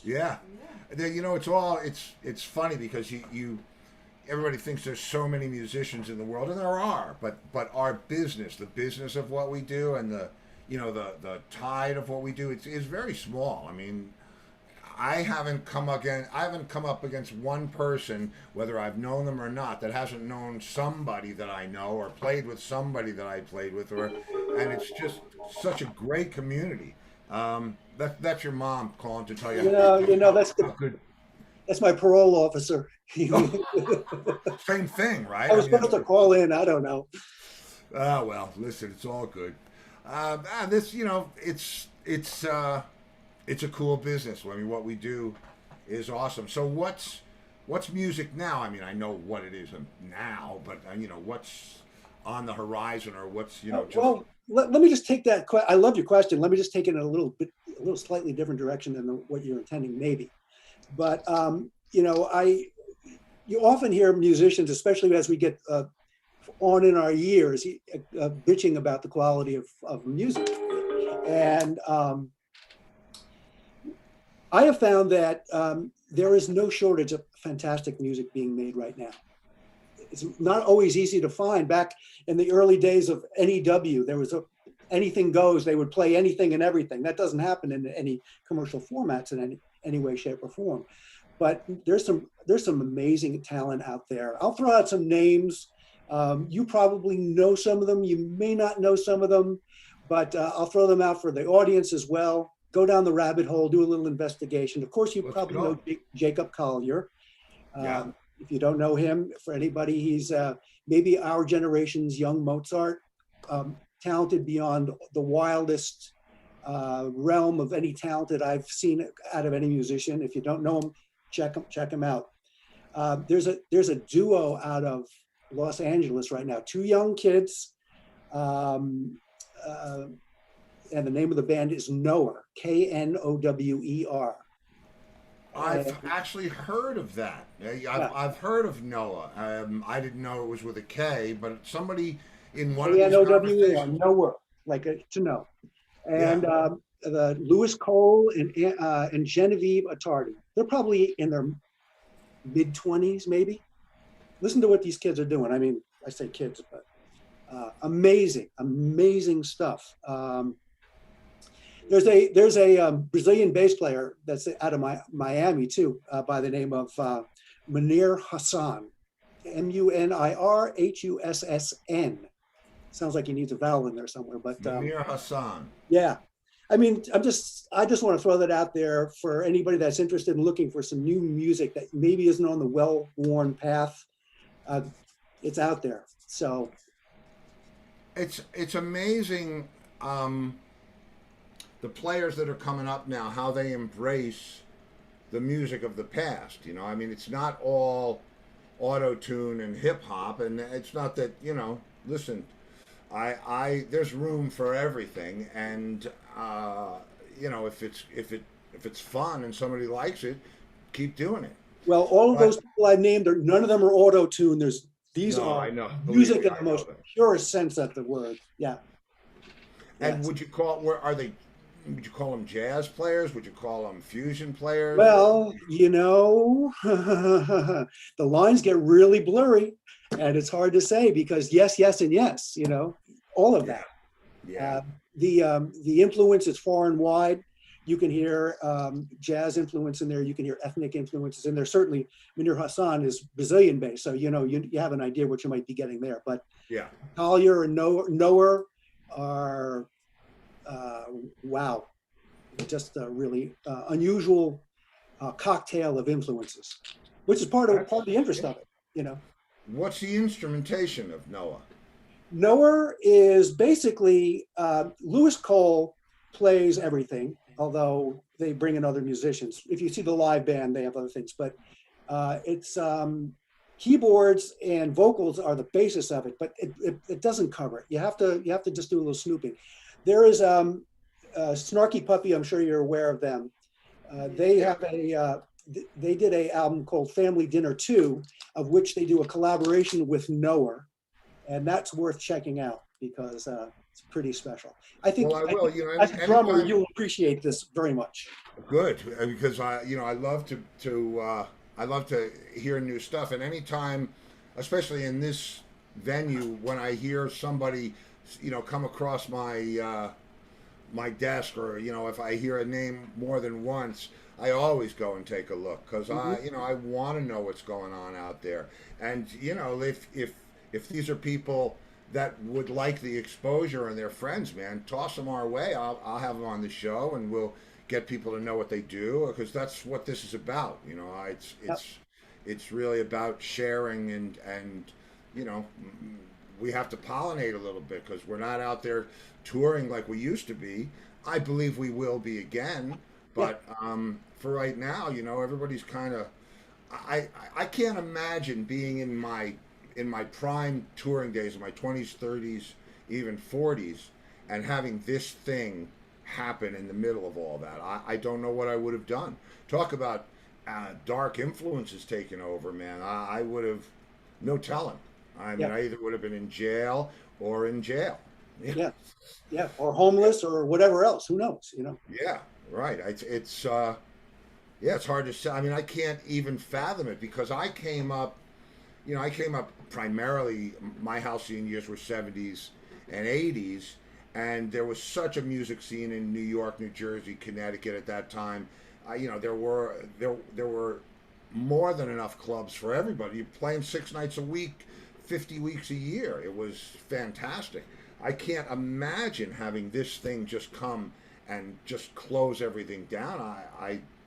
Yeah. It's funny because everybody thinks there's so many musicians in the world, and there are, but our business, the business of what we do, and the tide of what we do, is very small. I mean, I haven't come up against one person, whether I've known them or not, that hasn't known somebody that I know or played with somebody that I played with, and it's just such a great community. That's your mom calling to tell you. That's my parole officer. Same thing, right? I was supposed to call in. I don't know. Oh, well, listen, it's all good. It's a cool business. I mean, what we do is awesome. So what's music now? I mean, I know what it is now, but what's on the horizon, or what's Well, let me just take that. I love your question. Let me just take it in a little slightly different direction than what you're intending, maybe. But you often hear musicians, especially as we get on in our years, bitching about the quality of music. And I have found that there is no shortage of fantastic music being made right now. It's not always easy to find. Back in the early days of NEW, there was anything goes. They would play anything and everything. That doesn't happen in any commercial formats in any way, shape, or form. But there's some amazing talent out there. I'll throw out some names. You probably know some of them. You may not know some of them, but I'll throw them out for the audience as well. Go down the rabbit hole, do a little investigation. Of course, you probably know Jacob Collier. If you don't know him, for anybody, he's maybe our generation's young Mozart, talented beyond the wildest realm of any talent that I've seen out of any musician. If you don't know him, check him out. There's a duo out of Los Angeles right now, two young kids, and the name of the band is Knower, Knower. I've actually heard of that. I've heard of Noah. I didn't know it was with a K, but somebody in one of these Anower, conversations. nowhere, like to know. And Yeah. the Lewis Cole and Genevieve Attardi. They're probably in their mid-20s, maybe. Listen to what these kids are doing. I mean, I say kids, but amazing stuff. There's a Brazilian bass player that's out of Miami too, by the name of Munir Hassan, Munirhussn. Sounds like he needs a vowel in there somewhere, but Munir Hassan. yeah. I mean, I just want to throw that out there for anybody that's interested in looking for some new music that maybe isn't on the well-worn path. It's out there. So it's amazing, the players that are coming up now, how they embrace the music of the past. You know, I mean, it's not all auto-tune and hip-hop, and it's not that, you know, listen, I there's room for everything, and you know, if it's fun and somebody likes it, keep doing it. well, all of those people I named, none of them are auto-tuned. These No, are I know. music Believe in me, the I know most that. purest sense of the word. Yeah. And Yes. would you call, where are they? Would you call them jazz players? Would you call them fusion players? Well, you know, the lines get really blurry, and it's hard to say because yes, and yes, you know, all of Yeah, that. yeah. The influence is far and wide. You can hear jazz influence in there. You can hear ethnic influences in there. Certainly, Munir Hassan is Brazilian based, so you know you have an idea what you might be getting there. But Yeah. Collier and Knower are wow, just a really unusual cocktail of influences, which is part of the interest of it. You know, What's the instrumentation of Noah? Knower is basically Lewis Cole plays everything, although they bring in other musicians. If you see the live band, they have other things, but it's keyboards and vocals are the basis of it, but it doesn't cover it. You have to just do a little snooping. There is Snarky Puppy. I'm sure you're aware of them. They have they did a album called Family Dinner 2, of which they do a collaboration with Knower, and that's worth checking out because it's pretty special. I think, Well, I will. You know, as a drummer, anytime. you'll appreciate this very much. Good, because I love I love to hear new stuff, and anytime, especially in this venue, when I hear somebody, come across my my desk, or if I hear a name more than once, I always go and take a look because I want to know what's going on out there, and if these are people that would like the exposure and their friends, man, toss them our way. I'll have them on the show, and we'll get people to know what they do because that's what this is about. It's really about sharing and we have to pollinate a little bit because we're not out there touring like we used to be. I believe we will be again, but for right now, everybody's kind of. I can't imagine being in my prime touring days, in my 20s, 30s, even 40s, and having this thing happen in the middle of all that. I don't know what I would have done. Talk about dark influences taking over, man. I would have, no telling. I mean, I either would have been in jail or in jail. Yeah, or homeless or whatever else. Who knows? Yeah, right. It's hard to say. I mean, I can't even fathom it because I came up primarily, my halcyon years were 70s and 80s, and there was such a music scene in New York, New Jersey, Connecticut at that time. There were more than enough clubs for everybody. You're playing 6 nights a week, 50 weeks a year. It was fantastic. I can't imagine having this thing just come and just close everything down.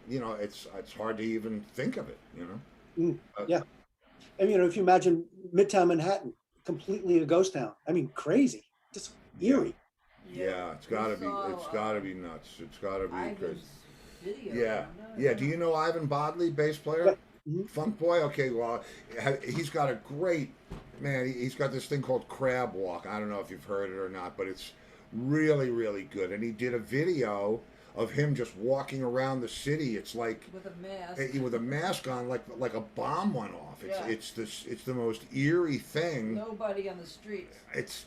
It's hard to even think of it. Yeah. And if you imagine Midtown Manhattan, completely a ghost town. I mean, crazy, just eerie. Yeah, it's gotta be nuts. It's gotta be crazy. Video. Yeah. Do you know Ivan Bodley, bass player, Mm-hmm. funk boy? Okay, well, he's got a great man. He's got this thing called Crab Walk. I don't know if you've heard it or not, but it's really, really good. And he did a video of him just walking around the city. It's like with a mask on, like a bomb went off. It's the most eerie thing. Nobody on the streets.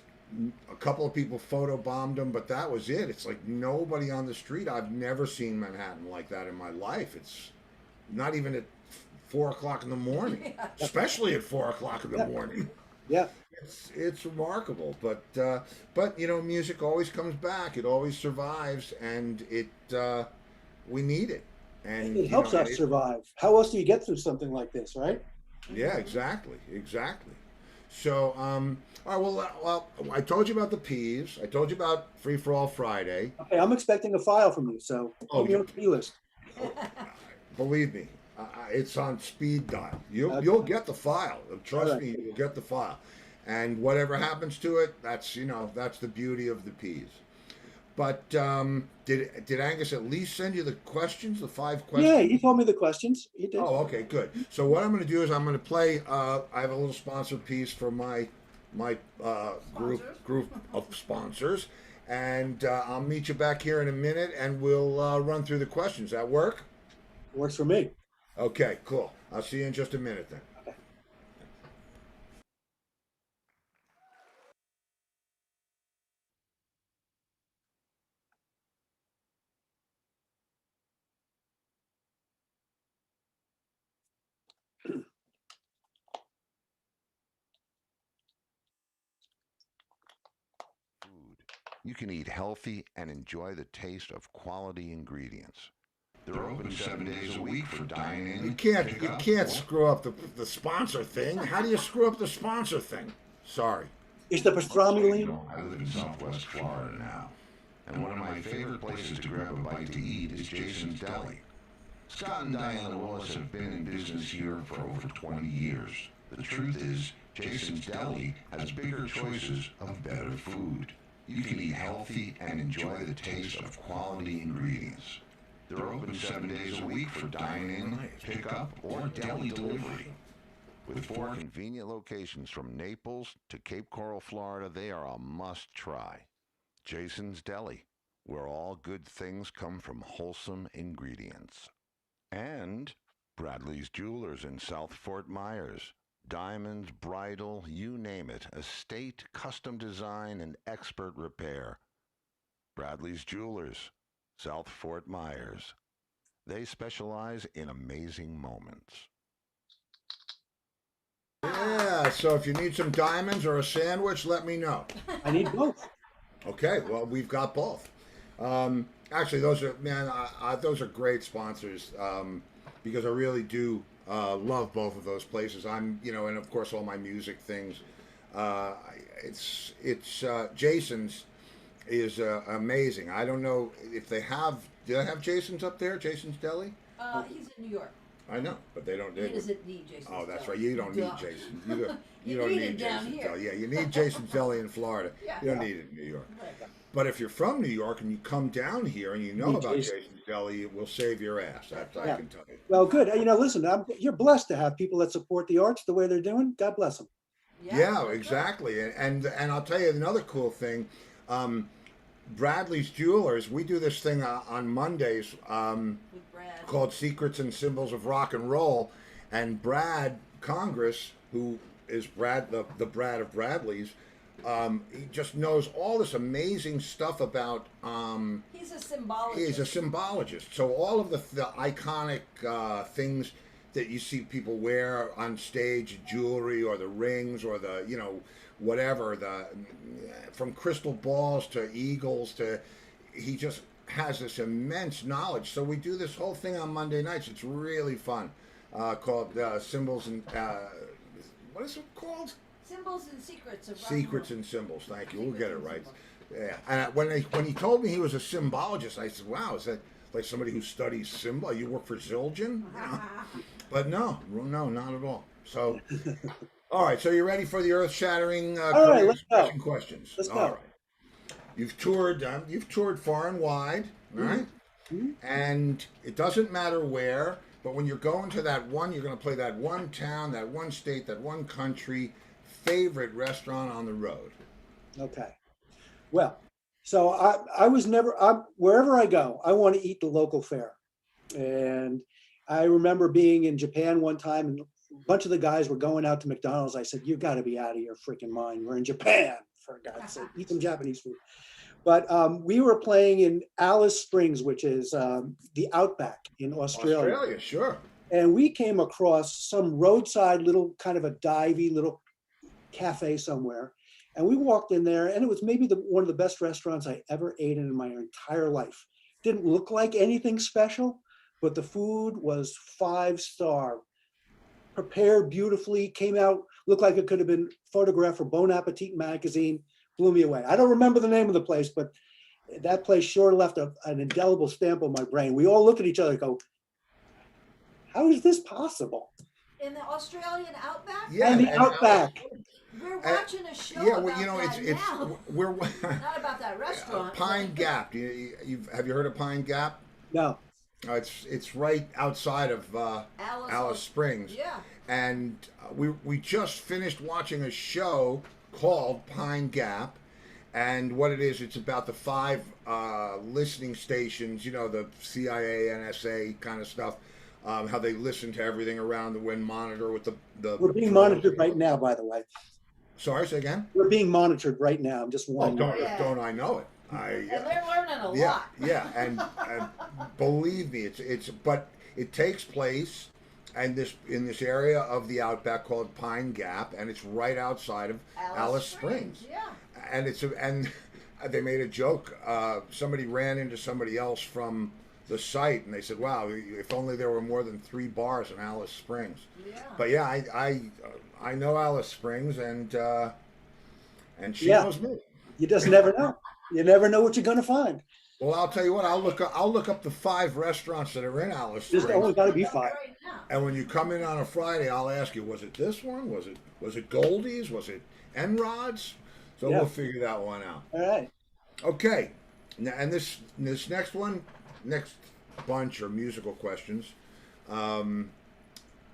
A couple of people photobombed them, but that was it. It's like nobody on the street. I've never seen Manhattan like that in my life. It's not even at 4 o'clock in the morning, Yeah. especially at 4 o'clock in the morning. Yeah. It's remarkable, but you know, music always comes back. It always survives, and we need it. And It you helps know, us survive. How else do you get through something like this, right? yeah, exactly, exactly. So, all right, well, I told you about the peas. I told you about Free for All Friday. Okay, I'm expecting a file from you, so Oh, put me on the list. Believe me, it's on speed dial. You'll Okay. you'll get the file. Trust All right. me, you'll get the file. And whatever happens to it, that's that's the beauty of the peas. But did Angus at least send you the questions, the 5 questions? Yeah, he told me the questions. He did. Oh, okay, good. So what I'm going to do is I'm going to play. I have a little sponsor piece for my group Sponsors. of sponsors, and I'll meet you back here in a minute, and we'll run through the questions. That work? Works for me. Okay, cool. I'll see you in just a minute then. Food. You can eat healthy and enjoy the taste of quality ingredients. They're open 7 days a week for dine-in. You can't screw up the sponsor thing. How do you screw up the sponsor thing? Sorry. Is the You pastrami know, I live in Southwest Florida now, and one of my favorite places to grab a bite to eat is Jason's Deli. Scott and Diana Willis have been in business here for over 20 years. The truth is, Jason's Deli has bigger choices of better food. You can eat healthy and enjoy the taste of quality ingredients. They're open 7 days a week for dine-in, pick-up, or deli delivery. With 4 convenient locations from Naples to Cape Coral, Florida, they are a must-try. Jason's Deli, where all good things come from wholesome ingredients. And Bradley's Jewelers in South Fort Myers. Diamonds, bridal, you name it. Estate, custom design, and expert repair. Bradley's Jewelers, South Fort Myers. They specialize in amazing moments. Yeah. So if you need some diamonds or a sandwich, let me know. I need both. Okay, well, we've got both. Actually, those are those are great sponsors because I really do love both of those places. And of course, all my music things. It's Jason's is amazing. I don't know if they have. Do they have Jason's up there? Jason's Deli? He's in New York. I know, but they don't. He doesn't need Jason's Oh, that's Deli. right. You don't need Duh. Jason. You don't. You You don't need need it down Jason's here. Deli. Yeah, you need Jason's Deli in Florida. Yeah. You don't need it in New York. Right. But if you're from New York and you come down here and you know Need about Jason. Jason's Deli, it will save your ass. That I Yeah. can tell you. Well, good. Listen, you're blessed to have people that support the arts the way they're doing. God bless them. Yeah, that's right. exactly. And I'll tell you another cool thing. Bradley's Jewelers, we do this thing on Mondays With Brad. called Secrets and Symbols of Rock and Roll. And Brad Congress, who is Brad, the Brad of Bradley's, he just knows all this amazing stuff about. He's a symbologist. He's a symbologist. So all of the iconic things that you see people wear on stage, jewelry or the rings or the whatever, from crystal balls to eagles to, he just has this immense knowledge. So we do this whole thing on Monday nights. It's really fun, called Symbols and what is it called? Symbols and secrets of rock Secrets and and Symbols. Thank you. roll. We'll get it Secrets right. and symbols. Yeah. And when he told me he was a symbologist, I said, "Wow, is that like somebody who studies symbol? You work for Zildjian?" You know? But no, not at all. So, all right. So you're ready for the earth-shattering All right, let's go. questions? Let's All go. right. You've toured far and wide, all right? Mhm. And it doesn't matter where, but when you're going to that one, you're going to play that one town, that one state, that one country, favorite restaurant on the road. Okay. Well, so I was never, wherever I go, I want to eat the local fare. And I remember being in Japan one time and a bunch of the guys were going out to McDonald's. I said, "You've got to be out of your freaking mind. We're in Japan. for God's sake, eat some Japanese food. But we were playing in Alice Springs, which is the outback in Australia. Australia, sure. And we came across some roadside little kind of a divey little cafe somewhere. And we walked in there, and it was maybe one of the best restaurants I ever ate in my entire life. Didn't look like anything special, but the food was 5-star, prepared beautifully, came out, looked like it could have been photographed for Bon Appetit magazine, blew me away. I don't remember the name of the place, but that place sure left an indelible stamp on my brain. We all look at each other and go, how is this possible? In the Australian outback? Yeah, And the and outback. We're watching a show Yeah, about well, you know, that now. we're Not about that restaurant. Pine Gap. Have you heard of Pine Gap? No. It's right outside of Alice Springs. Yeah. And we just finished watching a show called Pine Gap, and what it is, it's about the 5 listening stations, you know, the CIA, NSA kind of stuff, how they listen to everything around the wind, monitor with the We're being monitored right now, by the way. Sorry, say again? We're being monitored right now. I'm just warning you. Don't I know it? And they're learning a Yeah, lot. yeah, and believe me, but it takes place in this area of the outback called Pine Gap, and it's right outside of Alice Springs. Yeah. And and they made a joke. Somebody ran into somebody else from the site, and they said, "Wow, if only there were more than 3 bars in Alice Springs." Yeah. But yeah, I know Alice Springs, and she Yeah. knows me. You just never know. You never know what you're going to find. Well, I'll tell you what. I'll look up the 5 restaurants that are in Alice There's Springs. only got to be 5. Right now. And when you come in on a Friday, I'll ask you, was it this one? Was it Goldie's? Was it Enrod's? So Yeah. we'll figure that one out. All right. Okay. Now, and this next bunch are musical questions, and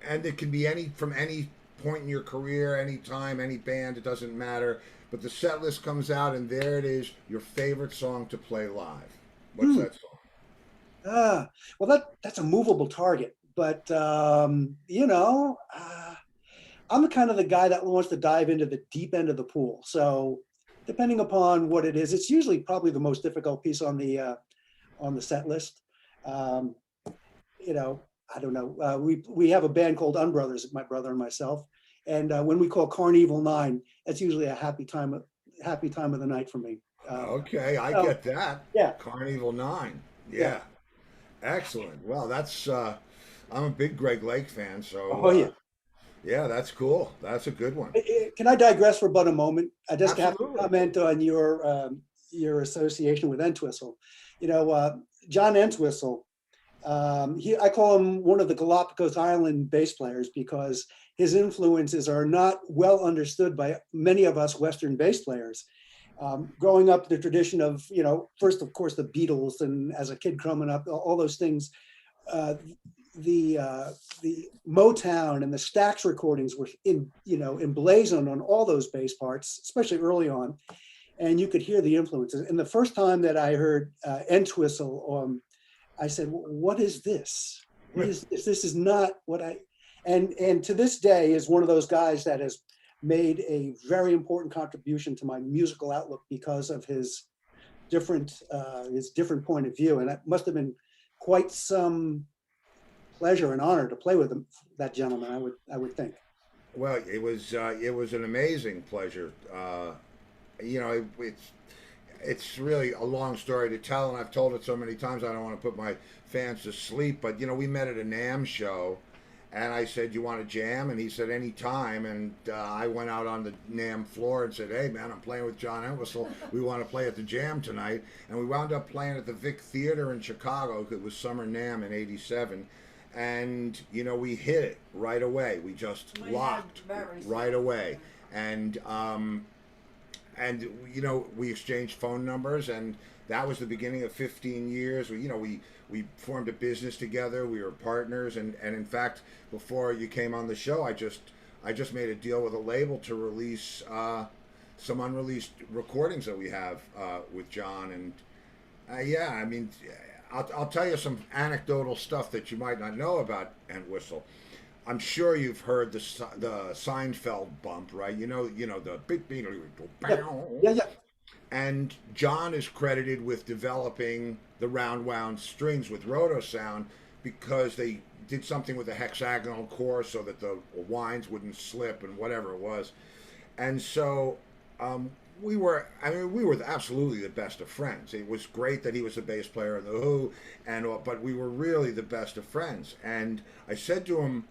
it can be from any point in your career, any time, any band. It doesn't matter. But the set list comes out, and there it is. Your favorite song to play live. What's that song? Well, that's a movable target. But, you know, I'm kind of the guy that wants to dive into the deep end of the pool. So depending upon what it is, it's usually probably the most difficult piece on the set list. You know, I don't know. We have a band called Unbrothers, my brother and myself. And when we call Carnival 9, that's usually a happy time of the night for me. Okay, I get that. Yeah. Carnival 9. Yeah. Excellent. Well, that's I'm a big Greg Lake fan, so yeah, that's cool. That's a good one. Can I digress for but a moment? I just have to Absolutely. comment on your association with Entwistle. You know, John Entwistle, I call him one of the Galapagos Island bass players because his influences are not well understood by many of us Western bass players. Growing up the tradition of, you know, first, of course, the Beatles, and as a kid growing up, all those things, the Motown and the Stax recordings were emblazoned on all those bass parts, especially early on, and you could hear the influences. And the first time that I heard Entwistle, I said, "What is this? What is this? This is not what I." And to this day is one of those guys that has made a very important contribution to my musical outlook because of his different point of view. And it must have been quite some pleasure and honor to play with him, that gentleman, I would think. Well, it was an amazing pleasure. You know, it's really a long story to tell, and I've told it so many times I don't want to put my fans to sleep. But you know, we met at a NAMM show, and I said, "You want to jam?" And he said, "Any time." And I went out on the NAMM floor and said, "Hey, man, I'm playing with John Entwistle. We want to play at the Jam tonight." And we wound up playing at the Vic Theater in Chicago. It was Summer NAMM in '87. And, you know, we hit it right away. We just locked right away. And, you know, we exchanged phone numbers, and that was the beginning of 15 years. We formed a business together. We were partners. And in fact, before you came on the show, I just made a deal with a label to release some unreleased recordings that we have with John. And yeah, I mean, I'll tell you some anecdotal stuff that you might not know about Entwistle. I'm sure you've heard the Seinfeld bump, right? The big beat, Yeah, yeah, yeah. and John is credited with developing the round wound strings with roto sound because they did something with the hexagonal core so that the winds wouldn't slip and whatever it was. And so um, we were absolutely the best of friends. It was great that he was a bass player in the Who, but we were really the best of friends. And I said to him,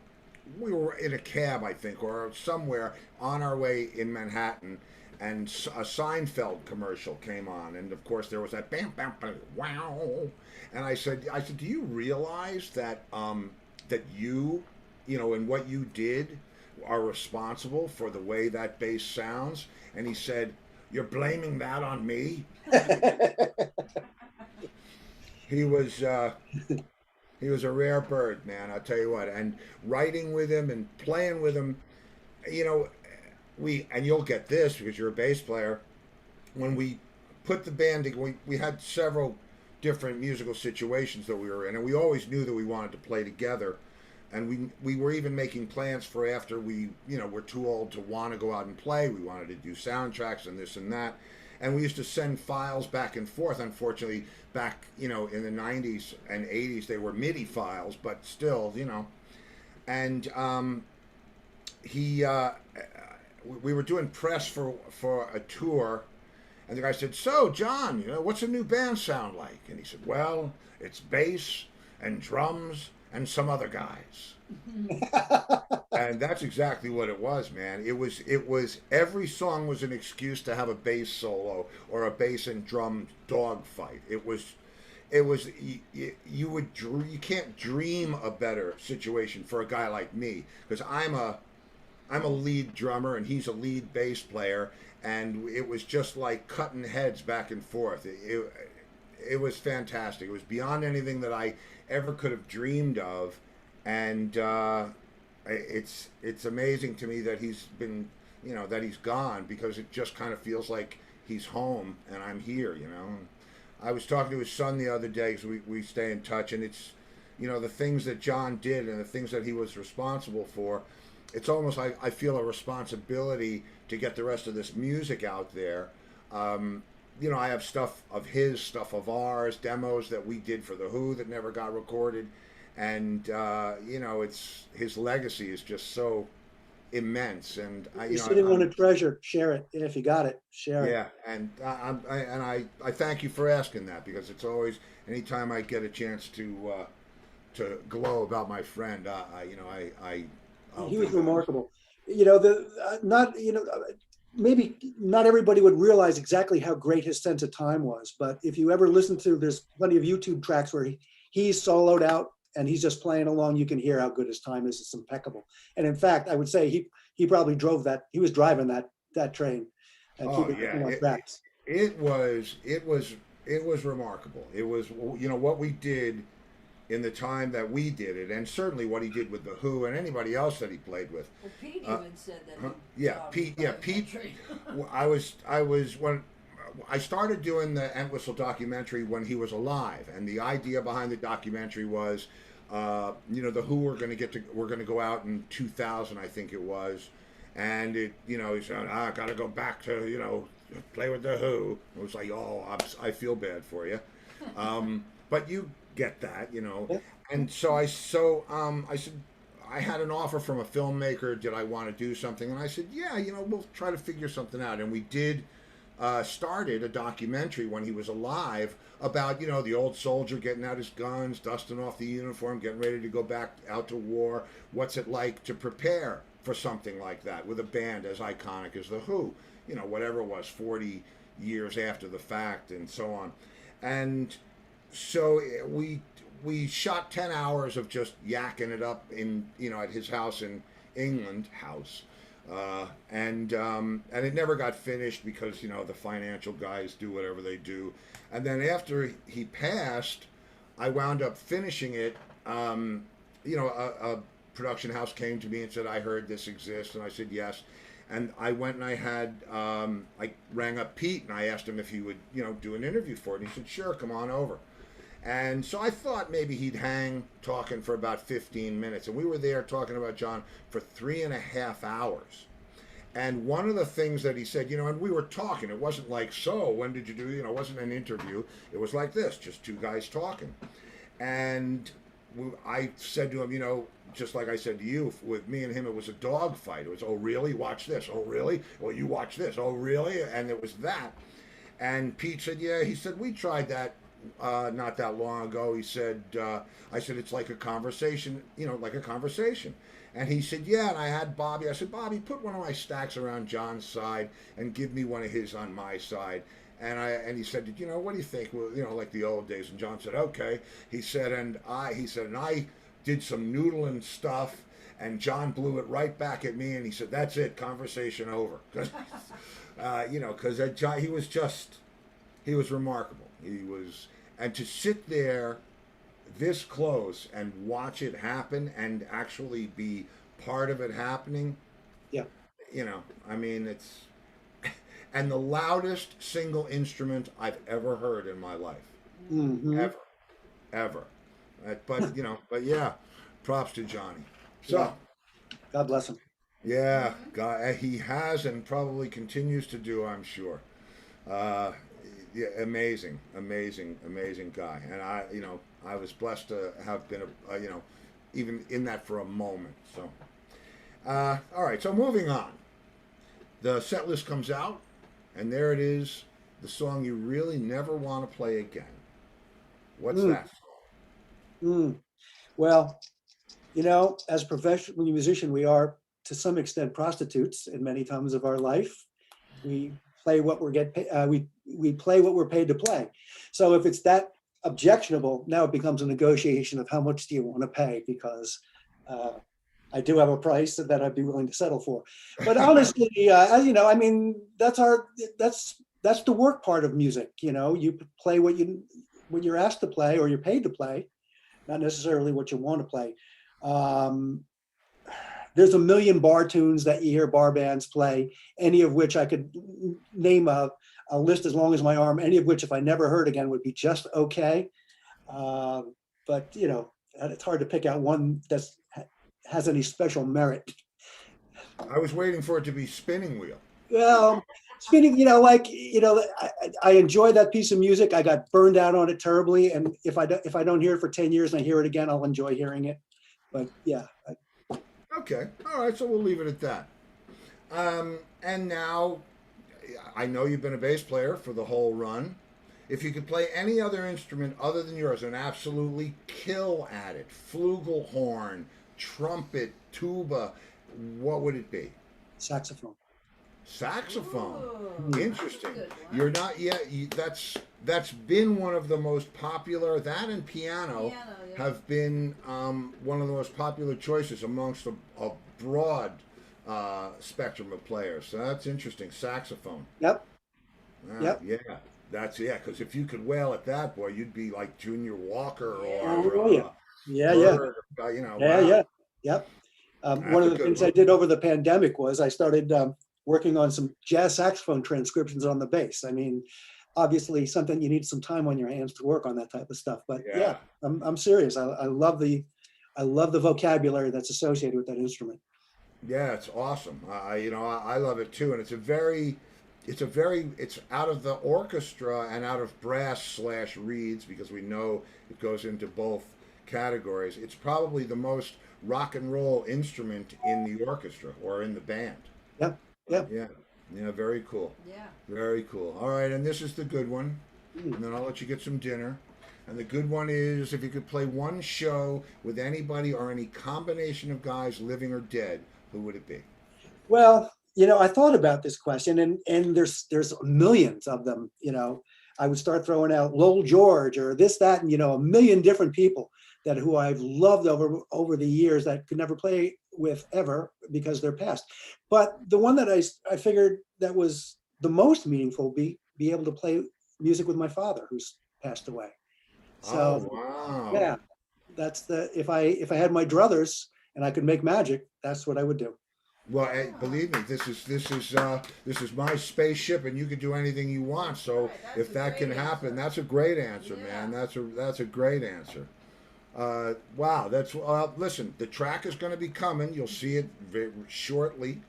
we were in a cab, I think, or somewhere on our way in Manhattan, and a Seinfeld commercial came on, and of course there was that bam, bam, bam, wow. And I said, do you realize that that and what you did are responsible for the way that bass sounds? And he said, you're blaming that on me? He was he was a rare bird, man. I'll tell you what. And writing with him and playing with him, you know, and you'll get this because you're a bass player. When we put the band together, we had several different musical situations that we were in, and we always knew that we wanted to play together. And we were even making plans for after we're too old to want to go out and play. We wanted to do soundtracks and this and that. And we used to send files back and forth. Unfortunately, back, in the 90s and 80s, they were MIDI files, but still, And we were doing press for a tour, and the guy said, "So, John, what's a new band sound like?" And he said, "Well, it's bass and drums and some other guys." And that's exactly what it was, man. It was every song was an excuse to have a bass solo or a bass and drum dog fight. You can't dream a better situation for a guy like me, because I'm a lead drummer and he's a lead bass player, and it was just like cutting heads back and forth. It was fantastic. It was beyond anything that I ever could have dreamed of, and it's amazing to me that he's been, that he's gone, because it just kind of feels like he's home and I'm here. I was talking to his son the other day, because we stay in touch, and it's, the things that John did and the things that he was responsible for. It's almost like I feel a responsibility to get the rest of this music out there. I have stuff of his, stuff of ours, demos that we did for the Who that never got recorded, and it's his legacy is just so immense. And You're sitting on a treasure. Share it, and if you got it, share it. Yeah, and I thank you for asking that, because it's always, anytime I get a chance to glow about my friend, He was remarkable. Maybe not everybody would realize exactly how great his sense of time was, but if you ever listen to, there's plenty of YouTube tracks where he's soloed out and he's just playing along. You can hear how good his time is. It's impeccable. And in fact, I would say he probably drove that. He was driving that train and keeping it on tracks. It was remarkable. It was, what we did in the time that we did it, and certainly what he did with the Who and anybody else that he played with. Well, Pete even said that. Pete. I was when I started doing the Entwistle documentary when he was alive, and the idea behind the documentary was, the Who were going to go out in 2000, I think it was, and he said, I got to go back to play with the Who. It was like, oh, I feel bad for you, but you get that, Yeah. And so I said, I had an offer from a filmmaker. Did I want to do something? And I said, yeah, we'll try to figure something out. And we did started a documentary when he was alive about, the old soldier getting out his guns, dusting off the uniform, getting ready to go back out to war. What's it like to prepare for something like that with a band as iconic as the Who? Whatever it was, 40 years after the fact, and so on. And so we shot 10 hours of just yakking it up in at his house in England, and it never got finished because the financial guys do whatever they do. And then after he passed, I wound up finishing it. A production house came to me and said, I heard this exists, and I said yes. And I went and I had I rang up Pete and I asked him if he would do an interview for it. And he said, sure, come on over. And so I thought maybe he'd hang talking for about 15 minutes. And we were there talking about John for 3.5 hours. And one of the things that he said, and we were talking, it wasn't like, so when did you do, it wasn't an interview. It was like this, just two guys talking. And I said to him, just like I said to you, with me and him, it was a dog fight. It was, oh, really? Watch this. Oh, really? Well, you watch this. Oh, really? And it was that. And Pete said, yeah, he said, we tried that not that long ago. He said, I said, it's like a conversation, like a conversation. And he said, yeah, and I had Bobby. I said, Bobby, put one of my stacks around John's side and give me one of his on my side. And he said, what do you think? Well, like the old days. And John said, okay. He said, and I did some noodling stuff, and John blew it right back at me, and he said, that's it, conversation over. Because he was remarkable. And to sit there this close and watch it happen and actually be part of it happening, Yeah. It's, and the loudest single instrument I've ever heard in my life. Mm-hmm. Ever. But yeah, props to Johnny. So, yeah. God bless him. Yeah, God, he has and probably continues to do, I'm sure. Yeah, amazing guy. And I was blessed to have been even in that for a moment. So, all right. So moving on, the set list comes out, and there it is, the song you really never want to play again. What's that song? Well, as a professional musician, we are to some extent prostitutes in many times of our life. We play what we play what we're paid to play. So if it's that objectionable, now it becomes a negotiation of how much do you want to pay, because I do have a price that I'd be willing to settle for. But honestly, that's the work part of music. You play what you're asked to play or you're paid to play, not necessarily what you want to play. There's a million bar tunes that you hear bar bands play, any of which I could name a list as long as my arm, any of which if I never heard again would be just okay. But it's hard to pick out one that has any special merit. I was waiting for it to be Spinning Wheel. Well, spinning, I enjoy that piece of music. I got burned out on it terribly, and if I don't hear it for 10 years and I hear it again, I'll enjoy hearing it. But yeah. Okay, all right. So we'll leave it at that. And now, I know you've been a bass player for the whole run. If you could play any other instrument other than yours and absolutely kill at it, flugelhorn, trumpet, tuba, what would it be? Saxophone. Saxophone. Ooh, Interesting. that's a good one. You're not yet. That's been one of the most popular. That and piano Yeah. have been one of the most popular choices amongst a broad spectrum of players. So that's interesting. Saxophone. Yep. Yep. Yeah. Because if you could wail at that, boy, you'd be like Junior Walker or Bird, wow. Yep. One of the things I did over the pandemic was I started working on some jazz saxophone transcriptions on the bass. I mean, obviously something you need some time on your hands to work on that type of stuff. But yeah, I'm serious. I love the vocabulary that's associated with that instrument. Yeah, it's awesome. I love it too, and it's out of the orchestra and out of brass / reeds, because we know it goes into both categories. It's probably the most rock and roll instrument in the orchestra or in the band. Yep. Yeah, very cool. Yeah. Very cool. All right, and this is the good one, and then I'll let you get some dinner. And the good one is, if you could play one show with anybody or any combination of guys, living or dead, who would it be? Well, I thought about this question, and there's millions of them. I would start throwing out Lowell George or this, that, and a million different people who I've loved over the years that could never play with ever because they're past. But the one that I figured that was the most meaningful be able to play music with my father, who's passed away. So wow. Yeah, that's if I had my druthers and I could make magic, that's what I would do. Well, believe me, this is my spaceship, and you can do anything you want. So Right, that's if a that can great happen, answer. that's a great answer, Yeah. man. That's a great answer. Wow, that's listen. The track is going to be coming. You'll see it very shortly.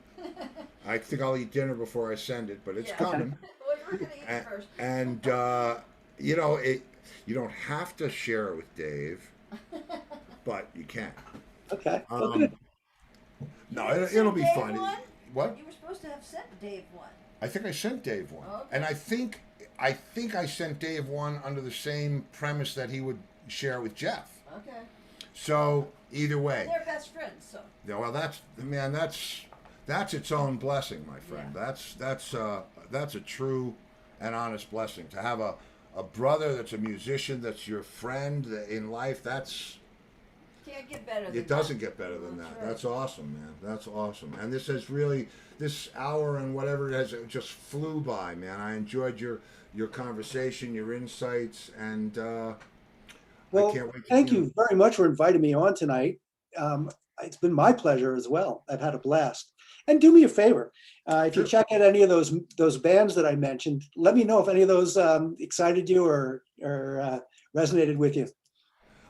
I think I'll eat dinner before I send it, but it's Yeah. coming. Well, we're gonna eat And, first. and you know, you don't have to share it with Dave, but you can. Okay. Well, good. No, You it'll sent be Dave fun. one? What? You were supposed to have sent Dave one. I think I sent Dave one, Okay. and I think I sent Dave one under the same premise that he would share it with Jeff. Okay. So either way, They're best friends, so. yeah, well, that's its own blessing, my friend. Yeah. That's a true and honest blessing to have a brother that's a musician, that's your friend in life. Can't get better than It doesn't get better than That's that. right. That's awesome, man. That's awesome. And this hour and whatever it has, it just flew by, man. I enjoyed your conversation, your insights, and I Well, can't wait to thank you very much for inviting me on tonight. It's been my pleasure as well. I've had a blast. And do me a favor, if you Sure. check out any of those bands that I mentioned, let me know if any of those excited you or resonated with you.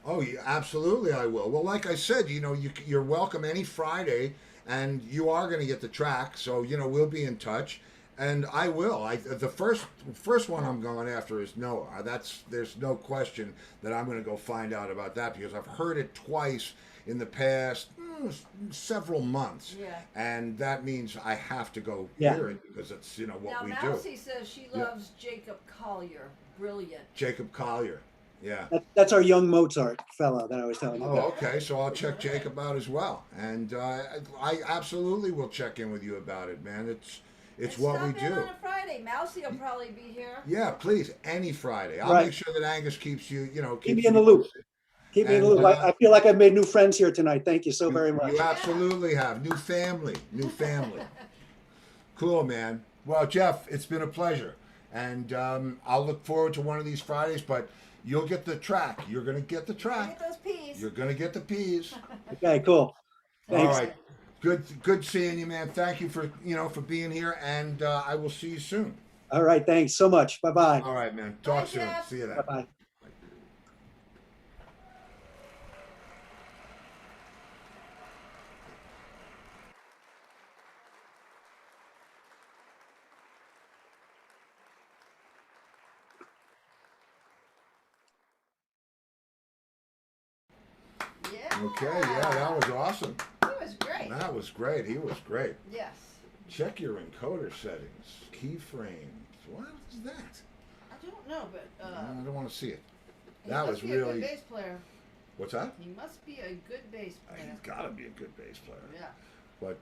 Oh, yeah, absolutely, I will. Well, like I said, you're welcome any Friday, and you are going to get the track. So we'll be in touch, and I will. The first one I'm going after is Noah. There's no question that I'm going to go find out about that because I've heard it twice in the past several months, Yeah. and that means I have to go Yeah. hear it because it's what Now, we Mousy says she Yeah. loves Jacob Collier. Brilliant. Jacob Collier, yeah. That's our young Mozart fellow that I was telling you Oh, about. okay. So I'll check Jacob out as well, and I absolutely will check in with you about it, man. It's And what we stop in do. on a Friday. Mousy will probably be here. Yeah, please, any Friday. I'll Right. make sure that Angus keeps you, Keep me keeps in the you loop. posted. Keep me in the And, loop. I feel like I've made new friends here tonight. Thank you so very much. You absolutely have new family, new family. Cool, man. Well, Jeff, it's been a pleasure, and I'll look forward to one of these Fridays. But you'll get the track. You're gonna get the track. Get those peas. You're gonna get the peas. Okay, cool. Thanks. All right. Good seeing you, man. Thank you for for being here, and I will see you soon. All right, thanks so much. Bye-bye. All right, man. Talk Bye, soon. Jeff. See you then. Bye-bye. Yeah. Okay, yeah, that was awesome. That was great. That was great. He was great. Yes. Check your encoder settings. Keyframes. What is that? I don't know, but I don't want to see it. he That must was be a really. good bass player. What's that? He must be a good bass player. He's got to be a good bass player. Yeah. But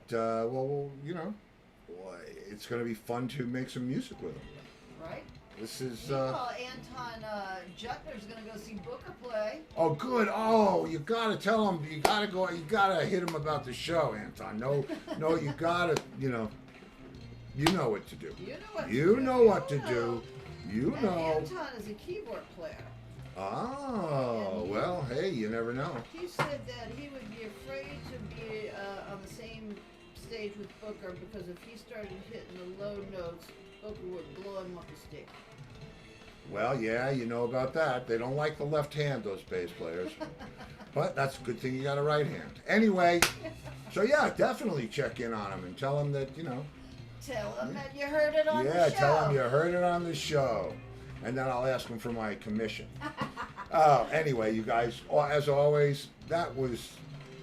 well, it's going to be fun to make some music with him. Right. This is. Meanwhile, Anton Jutner's gonna go see Booker play. Oh, good. Oh, you gotta tell him. You gotta go. You gotta hit him about the show, Anton. No, you gotta. You know what to do. You know what? You to do. know what to do. You And know. Anton is a keyboard player. Oh, well, hey, you never know. He said that he would be afraid to be on the same stage with Booker because if he started hitting the low notes, Booker would blow him off the stage. Well, yeah, you know about that. They don't like the left hand, those bass players. But that's a good thing you got a right hand. Anyway, so yeah, definitely check in on him and tell him that, Tell him that you heard it on the show. Yeah, tell him you heard it on the show. And then I'll ask him for my commission. Anyway, you guys, as always, that was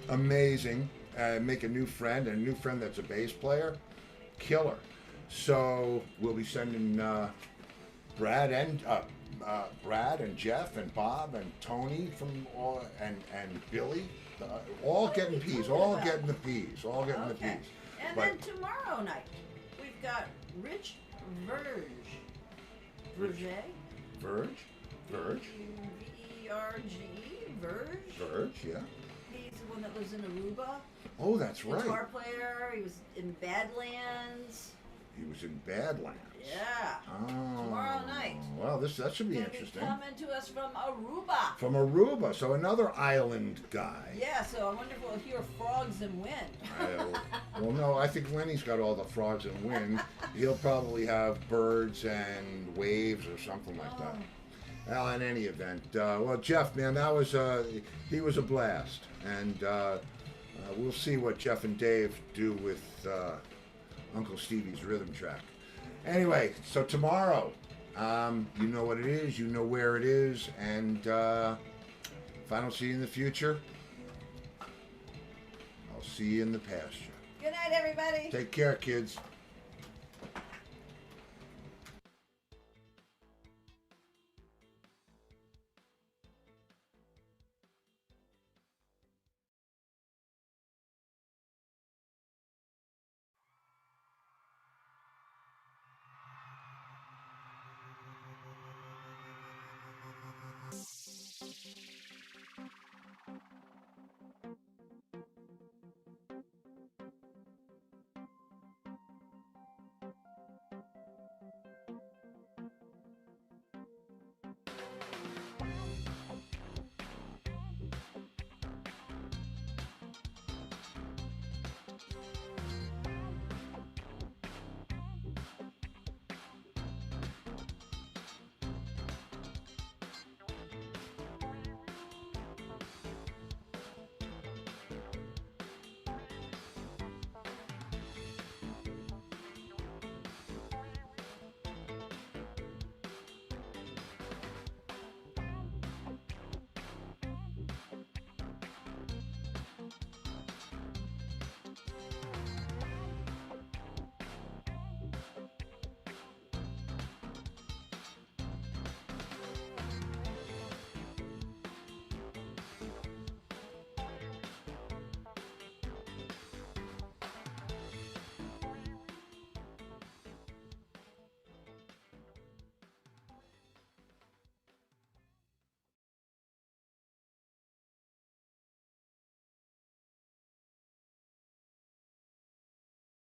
amazing. Make a new friend that's a bass player. Killer. So we'll be sending Brad and Jeff and Bob and Tony and Billy, all getting peas, all getting the peas, all getting the Okay. peas. And But- then tomorrow night, we've got Rich Verge. Verge? Verge? V-E-R-G? Verge? Verge, yeah. He's the one that lives in Aruba. Oh, that's right. Guitar player. He was in Badlands. He was in Badlands. Yeah. Oh. Tomorrow night. Well, that should be Gonna interesting. be coming to us from Aruba. From Aruba, so another island guy. Yeah, so I wonder if we'll hear frogs and wind. Well, no, I think Lenny's got all the frogs and wind. He'll probably have birds and waves or something like that. Well, in any event, well, Jeff, man, that was he was a blast, and we'll see what Jeff and Dave do with Uncle Stevie's rhythm track. Anyway, so tomorrow, you know what it is, you know where it is, and if I don't see you in the future, I'll see you in the pasture. Good night, everybody. Take care, kids.